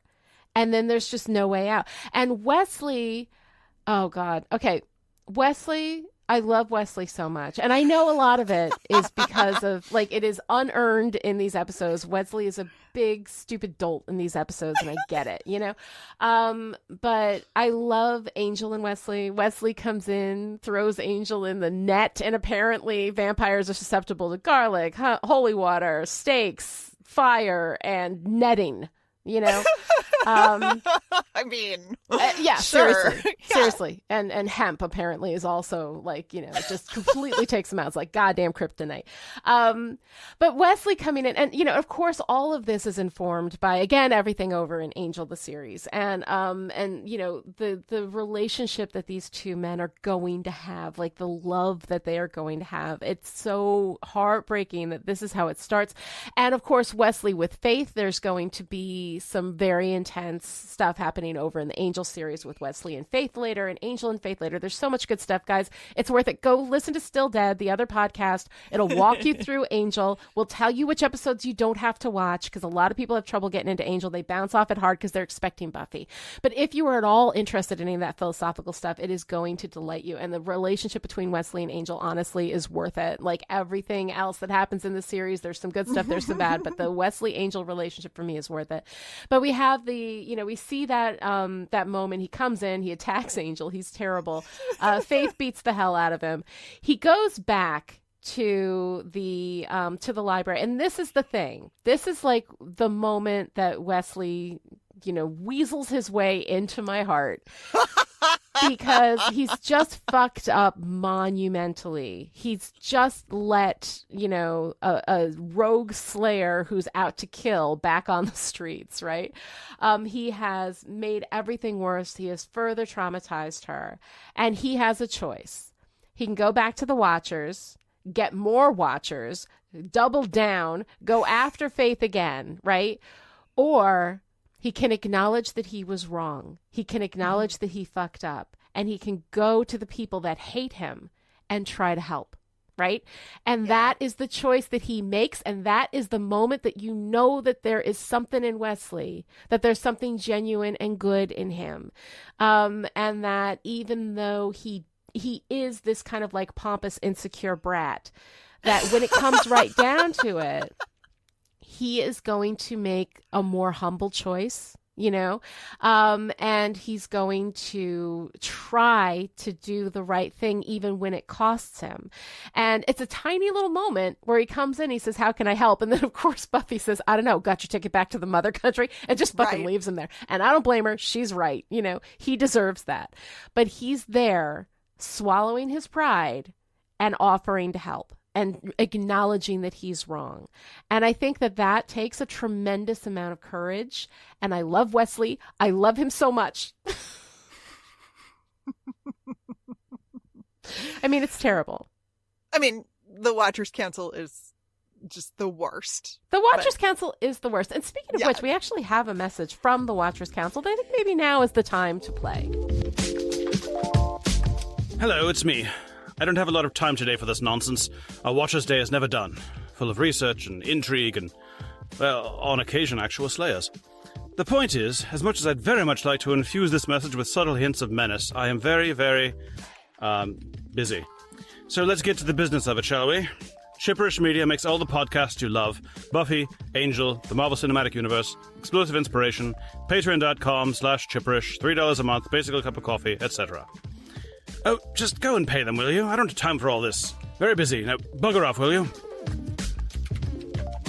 And then there's just no way out. And Wesley... Oh, God. Okay. Wesley, I love Wesley so much. And I know a lot of it is because of, like, it is unearned in these episodes. Wesley is a big, stupid dolt in these episodes, and I get it, But I love Angel and Wesley. Wesley comes in, throws Angel in the net, and apparently vampires are susceptible to garlic, holy water, stakes, fire, and netting. I mean, sure. Seriously. And hemp apparently is also like, it just completely takes them out. It's like goddamn kryptonite. But Wesley coming in and, of course, all of this is informed by, again, everything over in Angel, the series. And the relationship that these two men are going to have, like the love that they are going to have. It's so heartbreaking that this is how it starts. And of course, Wesley with Faith, there's going to be some very intense stuff happening over in the Angel series with Wesley and Faith later and Angel and Faith later. There's so much good stuff, guys. It's worth it. Go listen to Still Dead, the other podcast. It'll walk you through Angel. We'll tell you which episodes you don't have to watch because a lot of people have trouble getting into Angel. They bounce off it hard because they're expecting Buffy. But if you are at all interested in any of that philosophical stuff, it is going to delight you. And the relationship between Wesley and Angel, honestly, is worth it. Like everything else that happens in the series, there's some good stuff, there's some bad, but the Wesley-Angel relationship for me is worth it. But we have we see that that moment. He comes in, he attacks Angel. He's terrible. Faith beats the hell out of him. He goes back to the library, and this is the thing. This is like the moment that Wesley, weasels his way into my heart. Because he's just fucked up monumentally. He's just let, a rogue slayer who's out to kill back on the streets, right? He has made everything worse. He has further traumatized her. And he has a choice. He can go back to the Watchers, get more Watchers, double down, go after Faith again, right? Or he can acknowledge that he was wrong. He can acknowledge that he fucked up. And he can go to the people that hate him and try to help, right? And that is the choice that he makes. And that is the moment that you know that there is something in Wesley, that there's something genuine and good in him. And that even though he is this kind of like pompous, insecure brat, that when it comes right down to it, he is going to make a more humble choice, and he's going to try to do the right thing even when it costs him. And it's a tiny little moment where he comes in, he says, how can I help? And then of course Buffy says, I don't know, got your ticket back to the mother country, and just fucking leaves him there. And I don't blame her. She's right. He deserves that. But he's there swallowing his pride and offering to help. and acknowledging that he's wrong. And I think that that takes a tremendous amount of courage. And I love Wesley. I love him so much. I mean, it's terrible. I mean, the Watchers Council is just the worst. The Watchers Council is the worst. And speaking of which, we actually have a message from the Watchers Council that I think maybe now is the time to play. Hello, it's me. I don't have a lot of time today for this nonsense. Our Watcher's Day is never done. Full of research and intrigue and, well, on occasion, actual slayers. The point is, as much as I'd very much like to infuse this message with subtle hints of menace, I am very, very, busy. So let's get to the business of it, shall we? Chipperish Media makes all the podcasts you love. Buffy, Angel, the Marvel Cinematic Universe, Explosive Inspiration, patreon.com/chipperish, $3 a month, basic cup of coffee, etc. Oh, just go and pay them, will you? I don't have time for all this. Very busy. Now, bugger off, will you?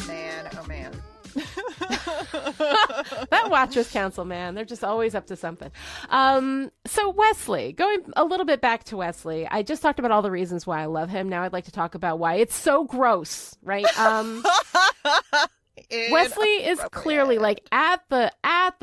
Man, oh man. That Watchers Council, man, they're just always up to something. So Wesley, going a little bit back to Wesley, I just talked about all the reasons why I love him. Now I'd like to talk about why it's so gross, right? Wesley is clearly like at the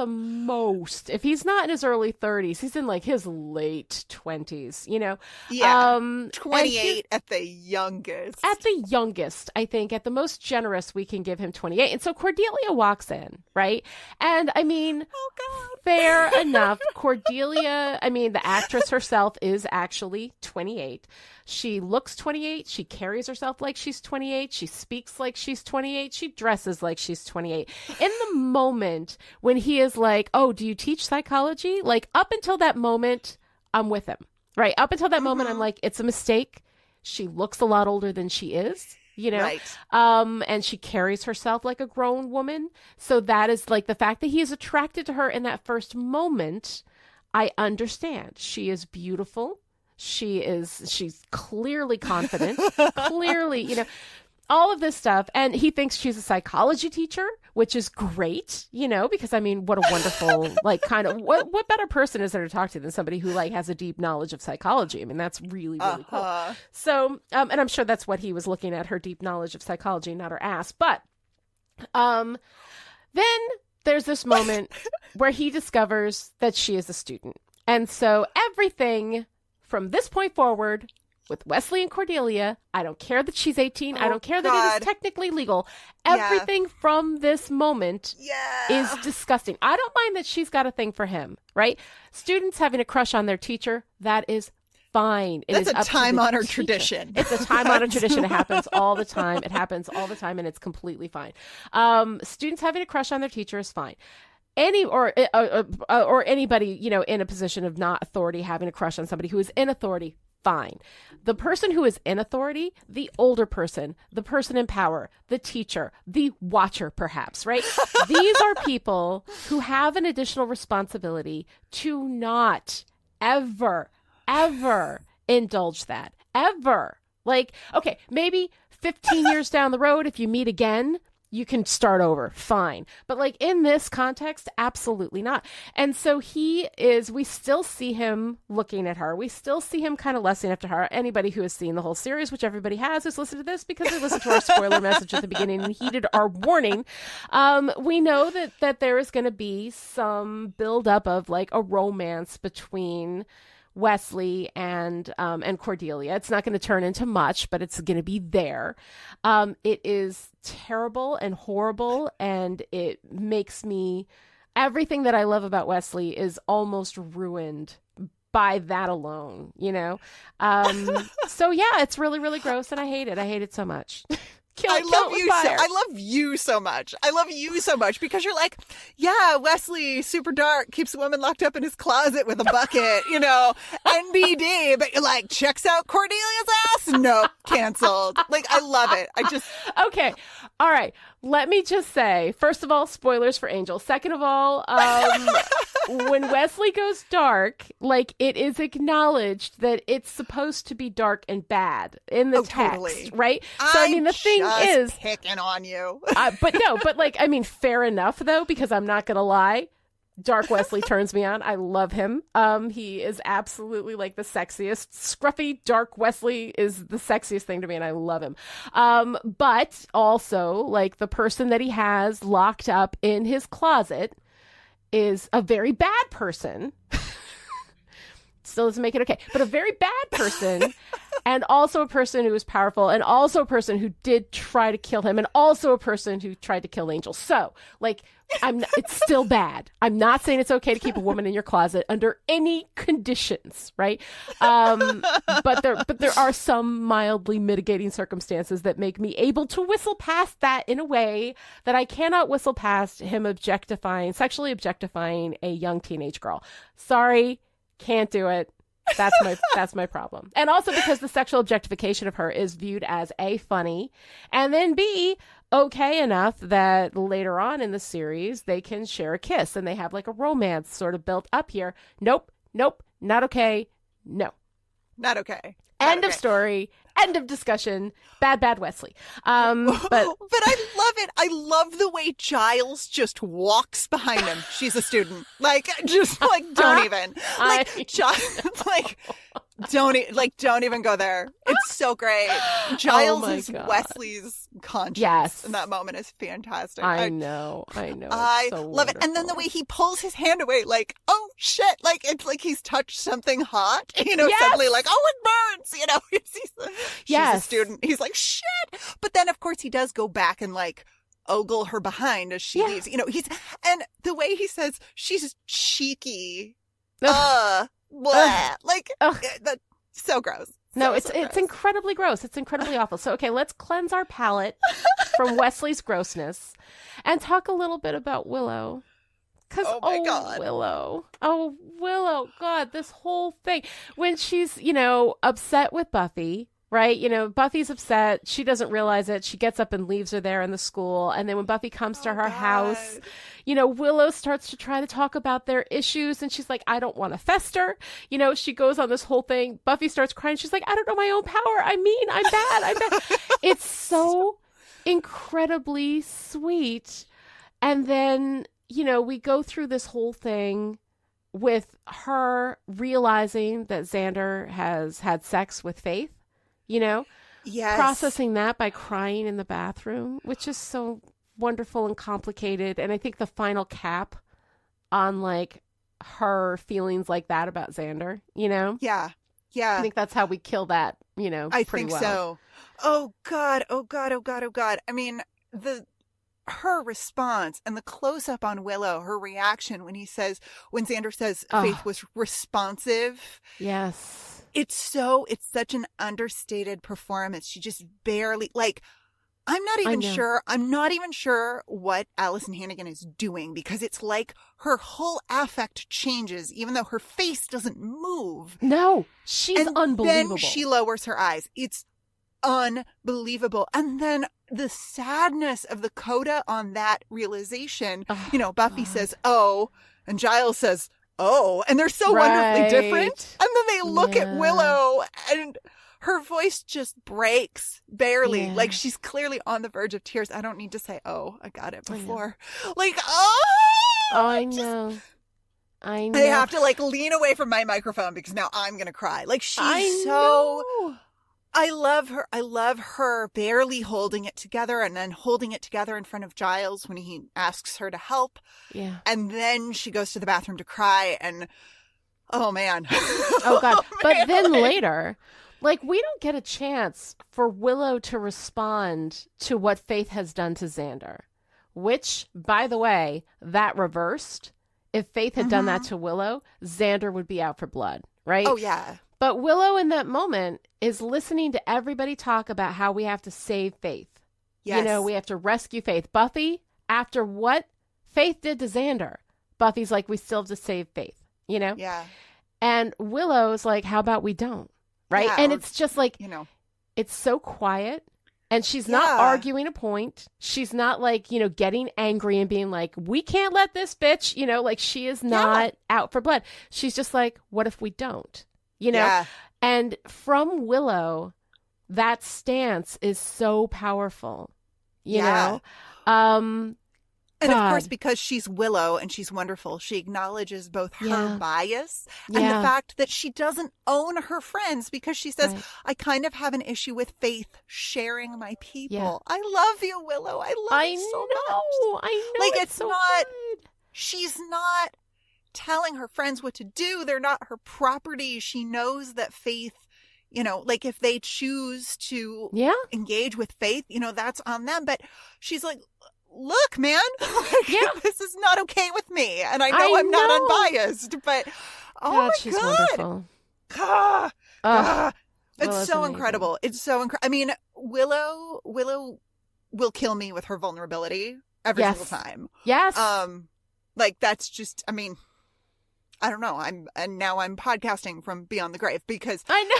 most, if he's not in his early 30s, he's in like his late 20s, you know? Yeah. 28 at the youngest. At the youngest, I think. At the most generous, we can give him 28. And so Cordelia walks in, right? And I mean, oh God, fair enough. Cordelia, I mean, the actress herself is actually 28. She looks 28. She carries herself like she's 28. She speaks like she's 28. She dresses like she's 28. In the moment when he is like, oh, do you teach psychology? Like, up until that moment, I'm with him, right? Up until that moment, I'm like, it's a mistake. She looks a lot older than she is, you know? Right. And she carries herself like a grown woman. So that is like the fact that he is attracted to her in that first moment. I understand. She is beautiful. She's clearly confident, clearly, you know, all of this stuff. And he thinks she's a psychology teacher, which is great, you know, because I mean, what a wonderful, like, kind of, what better person is there to talk to than somebody who like has a deep knowledge of psychology? I mean, that's really, really cool. So, and I'm sure that's what he was looking at, her deep knowledge of psychology, not her ass. But, then there's this moment where he discovers that she is a student. And so everything from this point forward, with Wesley and Cordelia, I don't care that she's 18. I don't care that it is technically legal. Everything from this moment is disgusting. I don't mind that she's got a thing for him, right? Students having a crush on their teacher, that is fine. That's a time-honored tradition. It's a time-honored tradition. It happens all the time. It happens all the time, and it's completely fine. Students having a crush on their teacher is fine. Or anybody, you know, in a position of not authority having a crush on somebody who is in authority, fine. The person who is in authority, the older person, the person in power, the teacher, the watcher, perhaps, right? These are people who have an additional responsibility to not ever indulge that. Ever. Like, okay, maybe 15 years down the road, if you meet again, you can start over. Fine. But like in this context, absolutely not. And so we still see him looking at her. We still see him kind of lusting after her. Anybody who has seen the whole series, which everybody has, who's listened to this because they listened to our spoiler message at the beginning and heeded our warning. We know that there is going to be some buildup of like a romance between Wesley and Cordelia. It's not going to turn into much, but it's going to be there. It is terrible and horrible, and it makes me, everything that I love about Wesley is almost ruined by that alone, you know? So yeah, it's really, really gross, and I hate it. I hate it so much. I love you so much. I love you so much because you're like, yeah, Wesley, super dark, keeps a woman locked up in his closet with a bucket, you know, NBD, but you're like, checks out Cordelia's ass? Nope, canceled. Like, I love it. Okay. All right. Let me just say, first of all, spoilers for Angel. Second of all, when Wesley goes dark, like, it is acknowledged that it's supposed to be dark and bad in the text, totally. Right? So, I mean, the thing is, picking on you. but like, I mean, fair enough, though, because I'm not going to lie. Dark Wesley turns me on. I love him. He is absolutely like the sexiest. Scruffy Dark Wesley is the sexiest thing to me, and I love him. But also, like, the person that he has locked up in his closet is a very bad person. Still doesn't make it okay, but a very bad person, and also a person who is powerful, and also a person who did try to kill him, and also a person who tried to kill Angel. So, like, it's still bad. I'm not saying it's okay to keep a woman in your closet under any conditions, right? But there are some mildly mitigating circumstances that make me able to whistle past that in a way that I cannot whistle past him sexually objectifying a young teenage girl. Sorry. Can't do it. That's my problem. And also because the sexual objectification of her is viewed as A, funny, and then B, okay enough that later on in the series they can share a kiss and they have like a romance sort of built up here. Nope, not okay. No. Not okay. End of story. End of discussion. Bad Wesley. But I love it. I love the way Giles just walks behind him. She's a student. Like, just like, don't even. Like, don't even go there. It's so great. Giles is Wesley's conscience. And that moment is fantastic. I know. I so love it. And then the way he pulls his hand away, like, oh shit. Like, it's like he's touched something hot. Suddenly like, oh, it burns. She's a student. He's like, shit. But then, of course, he does go back and like ogle her behind as she leaves. And the way he says she's cheeky. Blah. Like, that's so gross. No, it's incredibly gross. It's incredibly awful. So, okay, let's cleanse our palate from Wesley's grossness and talk a little bit about Willow. Because, God. Willow, God, this whole thing. When she's, upset with Buffy, right? Buffy's upset. She doesn't realize it. She gets up and leaves her there in the school. And then when Buffy comes to her house, Willow starts to try to talk about their issues. And she's like, I don't want to fester. She goes on this whole thing. Buffy starts crying. She's like, I don't know my own power. I'm bad. It's so incredibly sweet. And then, we go through this whole thing with her realizing that Xander has had sex with Faith, yes. Processing that by crying in the bathroom, which is so wonderful and complicated. And I think the final cap on like her feelings like that about Xander, Yeah. I think that's how we kill that, I think well. So. Oh God. I mean, her response and the close up on Willow, her reaction when Xander says Faith was responsive. Yes. It's such an understated performance. She just barely, like, I'm not even sure what Allison Hannigan is doing, because it's like her whole affect changes even though her face doesn't move. No, she's unbelievable. Then she lowers her eyes. It's unbelievable. And then the sadness of the coda on that realization, Buffy says, oh, and Giles says, oh, and they're so wonderfully different. And then they look at Willow and her voice just breaks barely. Yeah. Like she's clearly on the verge of tears. I don't need to say, oh, I got it before. Like, I know. I have to like lean away from my microphone because now I'm going to cry. Like she's I love her. I love her barely holding it together and then holding it together in front of Giles when he asks her to help. Yeah. And then she goes to the bathroom to cry and, oh man. Oh God. But then later, like, we don't get a chance for Willow to respond to what Faith has done to Xander, which, by the way, that reversed. If Faith had done that to Willow, Xander would be out for blood, right? Oh, yeah. But Willow in that moment is listening to everybody talk about how we have to save Faith. Yes. We have to rescue Faith. Buffy, after what Faith did to Xander, Buffy's like, we still have to save Faith, Yeah. And Willow's like, how about we don't? Right. Yeah, and it's just like, it's so quiet. And she's not arguing a point. She's not like, getting angry and being like, we can't let this bitch, like she is not out for blood. She's just like, what if we don't? Yeah. And from Willow, that stance is so powerful, you know? And And of course, because she's Willow and she's wonderful, she acknowledges both her bias and the fact that she doesn't own her friends, because she says, I kind of have an issue with Faith sharing my people. Yeah. I love you, Willow. I love you so much. I know. Like, it's so not, good. She's not telling her friends what to do. They're not her property. She knows that Faith, you know, like if they choose to engage with Faith, you know, that's on them. But she's like, look, man, this is not okay with me. And I know I'm not unbiased, but she's wonderful. It's so incredible. It's so incredible. I mean, Willow will kill me with her vulnerability every single time. Yes. Like that's just, I mean, I don't know. Now I'm podcasting from beyond the grave because I know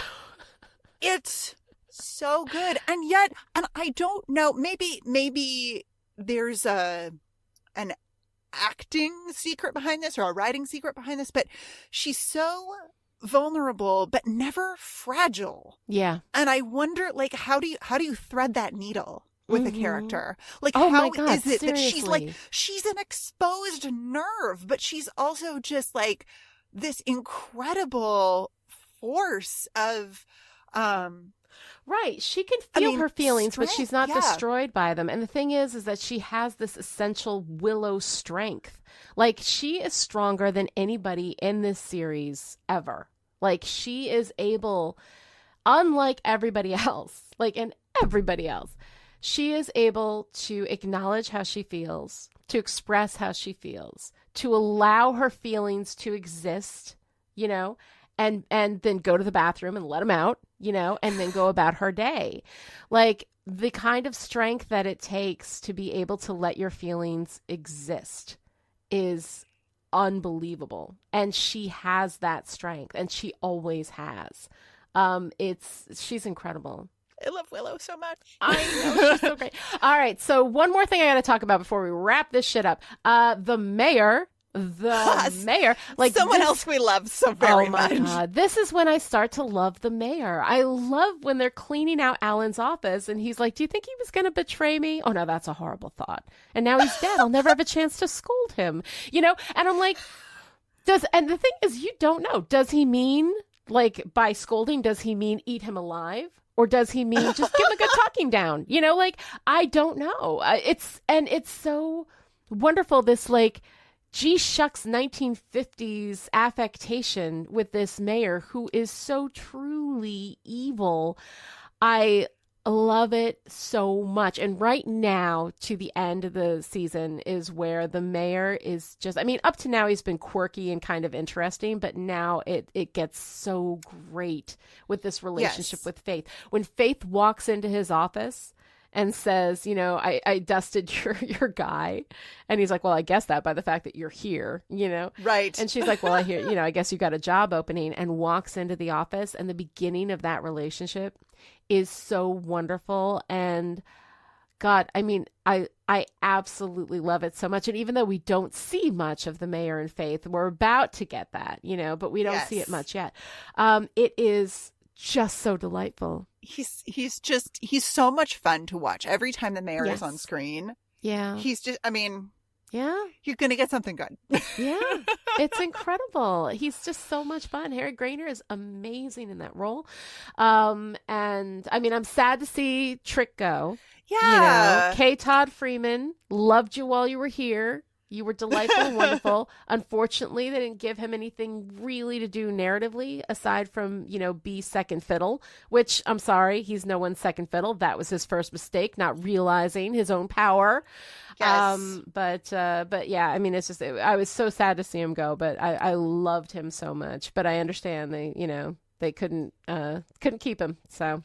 it's so good. And yet, and I don't know, maybe there's an acting secret behind this or a writing secret behind this, but she's so vulnerable but never fragile. Yeah. And I wonder, like, how do you thread that needle with a character? Like, how my God, is it seriously. that she's an exposed nerve, but she's also just like this incredible force of right. She can feel her feelings, but she's not destroyed by them. And the thing is that she has this essential Willow strength. Like, she is stronger than anybody in this series ever. Like, she is able, unlike everybody else, she is able to acknowledge how she feels, to express how she feels, to allow her feelings to exist, you know, and then go to the bathroom and let them out, you know, and then go about her day. Like, the kind of strength that it takes to be able to let your feelings exist is unbelievable. And she has that strength, and she always has. She's incredible. I love Willow so much. I know, she's so great. All right, so one more thing I got to talk about before we wrap this shit up. The mayor. Like, someone else we love so very much. Oh my God. This is when I start to love the mayor. I love when they're cleaning out Alan's office and he's like, do you think he was going to betray me? Oh no, that's a horrible thought. And now he's dead. I'll never have a chance to scold him, you know? And I'm like, and the thing is, you don't know. Does he mean, like, by scolding, does he mean eat him alive? Or does he mean just give him a good talking down? You know, like, I don't know. It's so wonderful. This, like, gee shucks 1950s affectation with this mayor who is so truly evil. I love it so much. And right now, to the end of the season, is where the mayor is just, I mean, up to now he's been quirky and kind of interesting, but now it gets so great with this relationship with Faith. When Faith walks into his office and says, you know, I dusted your guy. And he's like, well, I guess that by the fact that you're here, you know? Right. And she's like, well, I hear, you know, I guess you got a job opening, and walks into the office. And the beginning of that relationship is so wonderful. And God, I mean, I absolutely love it so much. And even though we don't see much of the mayor and Faith, we're about to get that, you know, but we don't see it much yet. It is just so delightful. He's so much fun to watch every time the mayor is on screen. Yeah. He's just, I mean, yeah, you're going to get something good. Yeah. It's incredible. He's just so much fun. Harry Grainer is amazing in that role. And I mean, I'm sad to see Trick go. Yeah. You know, K. Todd Freeman, loved you while you were here. You were delightful and wonderful. Unfortunately, they didn't give him anything really to do narratively aside from, you know, be second fiddle, which I'm sorry, he's no one's second fiddle. That was his first mistake, not realizing his own power. Yes. But yeah, I mean, it's just, I was so sad to see him go, but I loved him so much. But I understand they couldn't keep him. So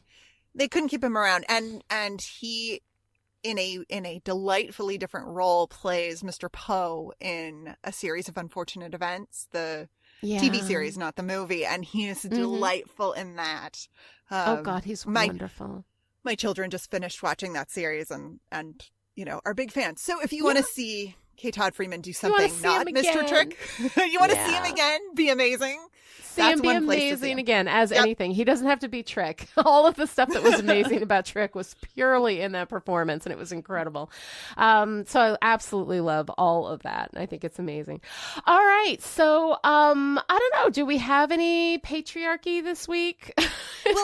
they couldn't keep him around. And he, in a delightfully different role, plays Mr. Poe in A Series of Unfortunate Events, the TV series, not the movie, and he is delightful in that. Oh God, he's wonderful. My children just finished watching that series and you know, are big fans. So if you want to see K. Todd Freeman do something not Mr. Trick, you want to see him again, be amazing. see him be amazing again as anything. He doesn't have to be Trick. All of the stuff that was amazing about Trick was purely in that performance, and it was incredible. So I absolutely love all of that. I think it's amazing. All right. So I don't know. Do we have any patriarchy this week? Well,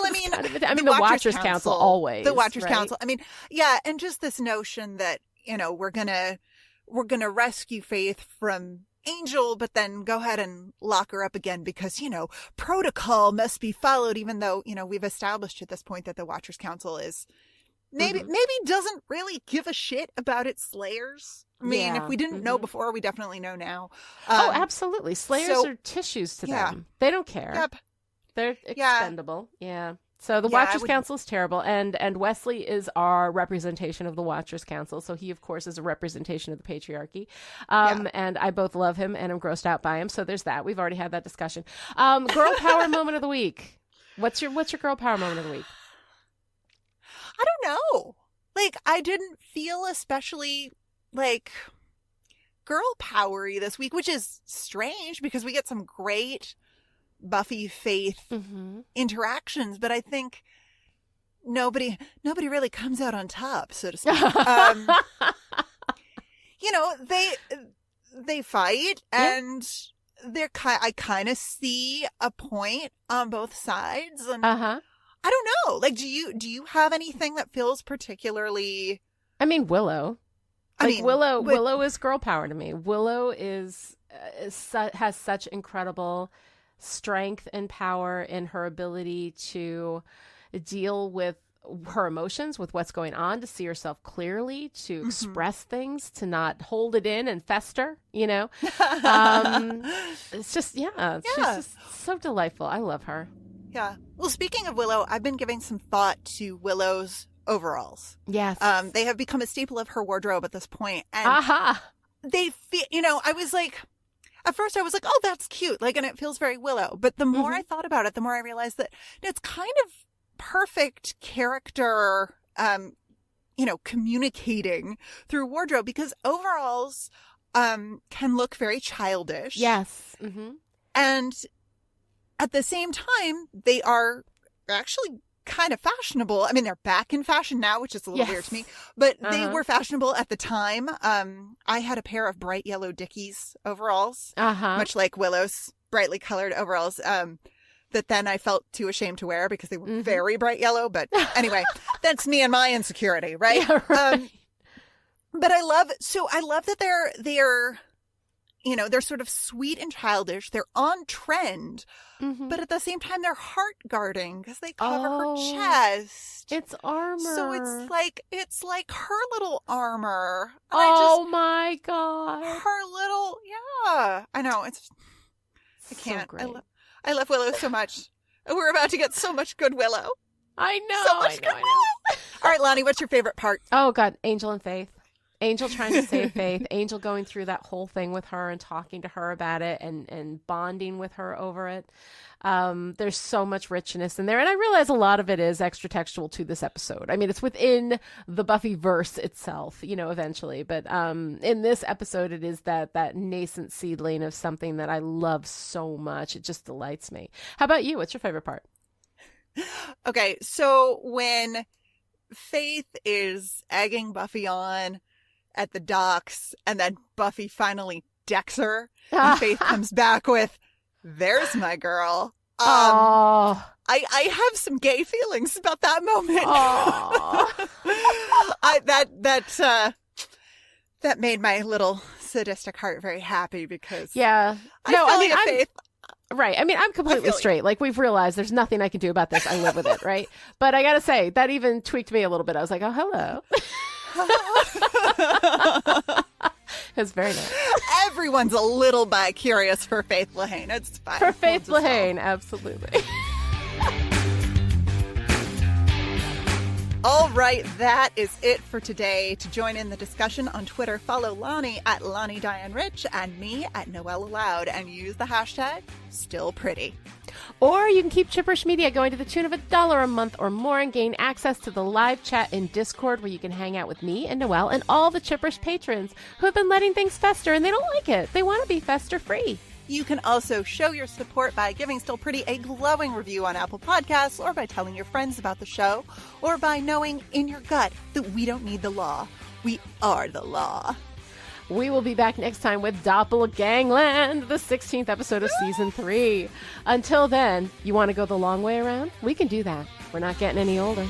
I mean, the Watchers Council always. The Watchers right? Council. I mean, yeah, and just this notion that, we're gonna rescue Faith from Angel, but then go ahead and lock her up again because, protocol must be followed, even though, we've established at this point that the Watchers Council is maybe doesn't really give a shit about its slayers. I mean, if we didn't know before, we definitely know now. Absolutely. Slayers are tissues to them. They don't care. Yep. They're expendable. Yeah. So the Watchers Council is terrible, and Wesley is our representation of the Watchers Council. So he, of course, is a representation of the patriarchy. And I both love him and I'm grossed out by him. So there's that. We've already had that discussion. Girl power moment of the week. What's your girl power moment of the week? I don't know. I didn't feel especially girl powery this week, which is strange because we get some great Buffy Faith interactions, but I think nobody really comes out on top, so to speak. They fight, and I kind of see a point on both sides, and I don't know. Do you have anything that feels particularly? I mean, Willow. Willow is girl power to me. Willow has such incredible strength and power in her ability to deal with her emotions, with what's going on, to see herself clearly, to express things, to not hold it in and fester, it's just, she's just so delightful. I love her. Yeah. Well, speaking of Willow, I've been giving some thought to Willow's overalls. Yes. They have become a staple of her wardrobe at this point. And they feel, I was like, at first I was like, oh, that's cute. And it feels very Willow. But the more I thought about it, the more I realized that it's kind of perfect character, communicating through wardrobe, because overalls can look very childish. Yes. And at the same time, they are actually kind of fashionable. I mean, they're back in fashion now, which is a little weird to me, but they were fashionable at the time. I had a pair of bright yellow Dickies overalls, much like Willow's brightly colored overalls, that then I felt too ashamed to wear because they were very bright yellow. But anyway, that's me and my insecurity, right? Yeah, right. But I love that they're they're sort of sweet and childish. They're on trend, but at the same time, they're heart guarding because they cover her chest. It's armor. So it's like her little armor. And my God. Her little, I know. I can't. So great. I love Willow so much. We're about to get so much good Willow. I know. So much good Willow. All right, Lani, what's your favorite part? Oh, God. Angel and Faith. Angel trying to save Faith, Angel going through that whole thing with her and talking to her about it and bonding with her over it. There's so much richness in there. And I realize a lot of it is extra textual to this episode. I mean, it's within the Buffy verse itself, eventually. But in this episode, it is that nascent seedling of something that I love so much. It just delights me. How about you? What's your favorite part? Okay, so when Faith is egging Buffy on at the docks, and then Buffy finally decks her, and Faith comes back with, "There's my girl." I have some gay feelings about that moment. That made my little sadistic heart very happy because Faith. Right. I mean, I'm completely straight. We've realized there's nothing I can do about this. I live with it, right? But I gotta say, that even tweaked me a little bit. I was like, oh, hello. It's very nice. Everyone's a little bi-curious for Faith Lehane. It's fine. For Faith Lehane, absolutely. All right, that is it for today. To join in the discussion on Twitter, follow Lani at Lani Diane Rich and me at Noelle Aloud, and use the hashtag StillPretty. Or you can keep Chipperish Media going to the tune of $1 a month or more and gain access to the live chat in Discord, where you can hang out with me and Noelle and all the Chipperish patrons who have been letting things fester, and they don't like it. They want to be fester free. You can also show your support by giving Still Pretty a glowing review on Apple Podcasts, or by telling your friends about the show, or by knowing in your gut that we don't need the law. We are the law. We will be back next time with Doppelgangland, the 16th episode of Season 3. Until then, you want to go the long way around? We can do that. We're not getting any older.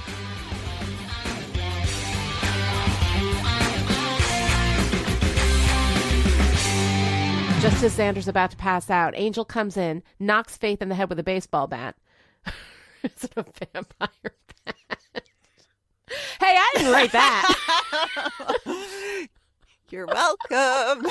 Just as Xander's about to pass out, Angel comes in, knocks Faith in the head with a baseball bat. Is it a vampire bat? Hey, I didn't write that. You're welcome.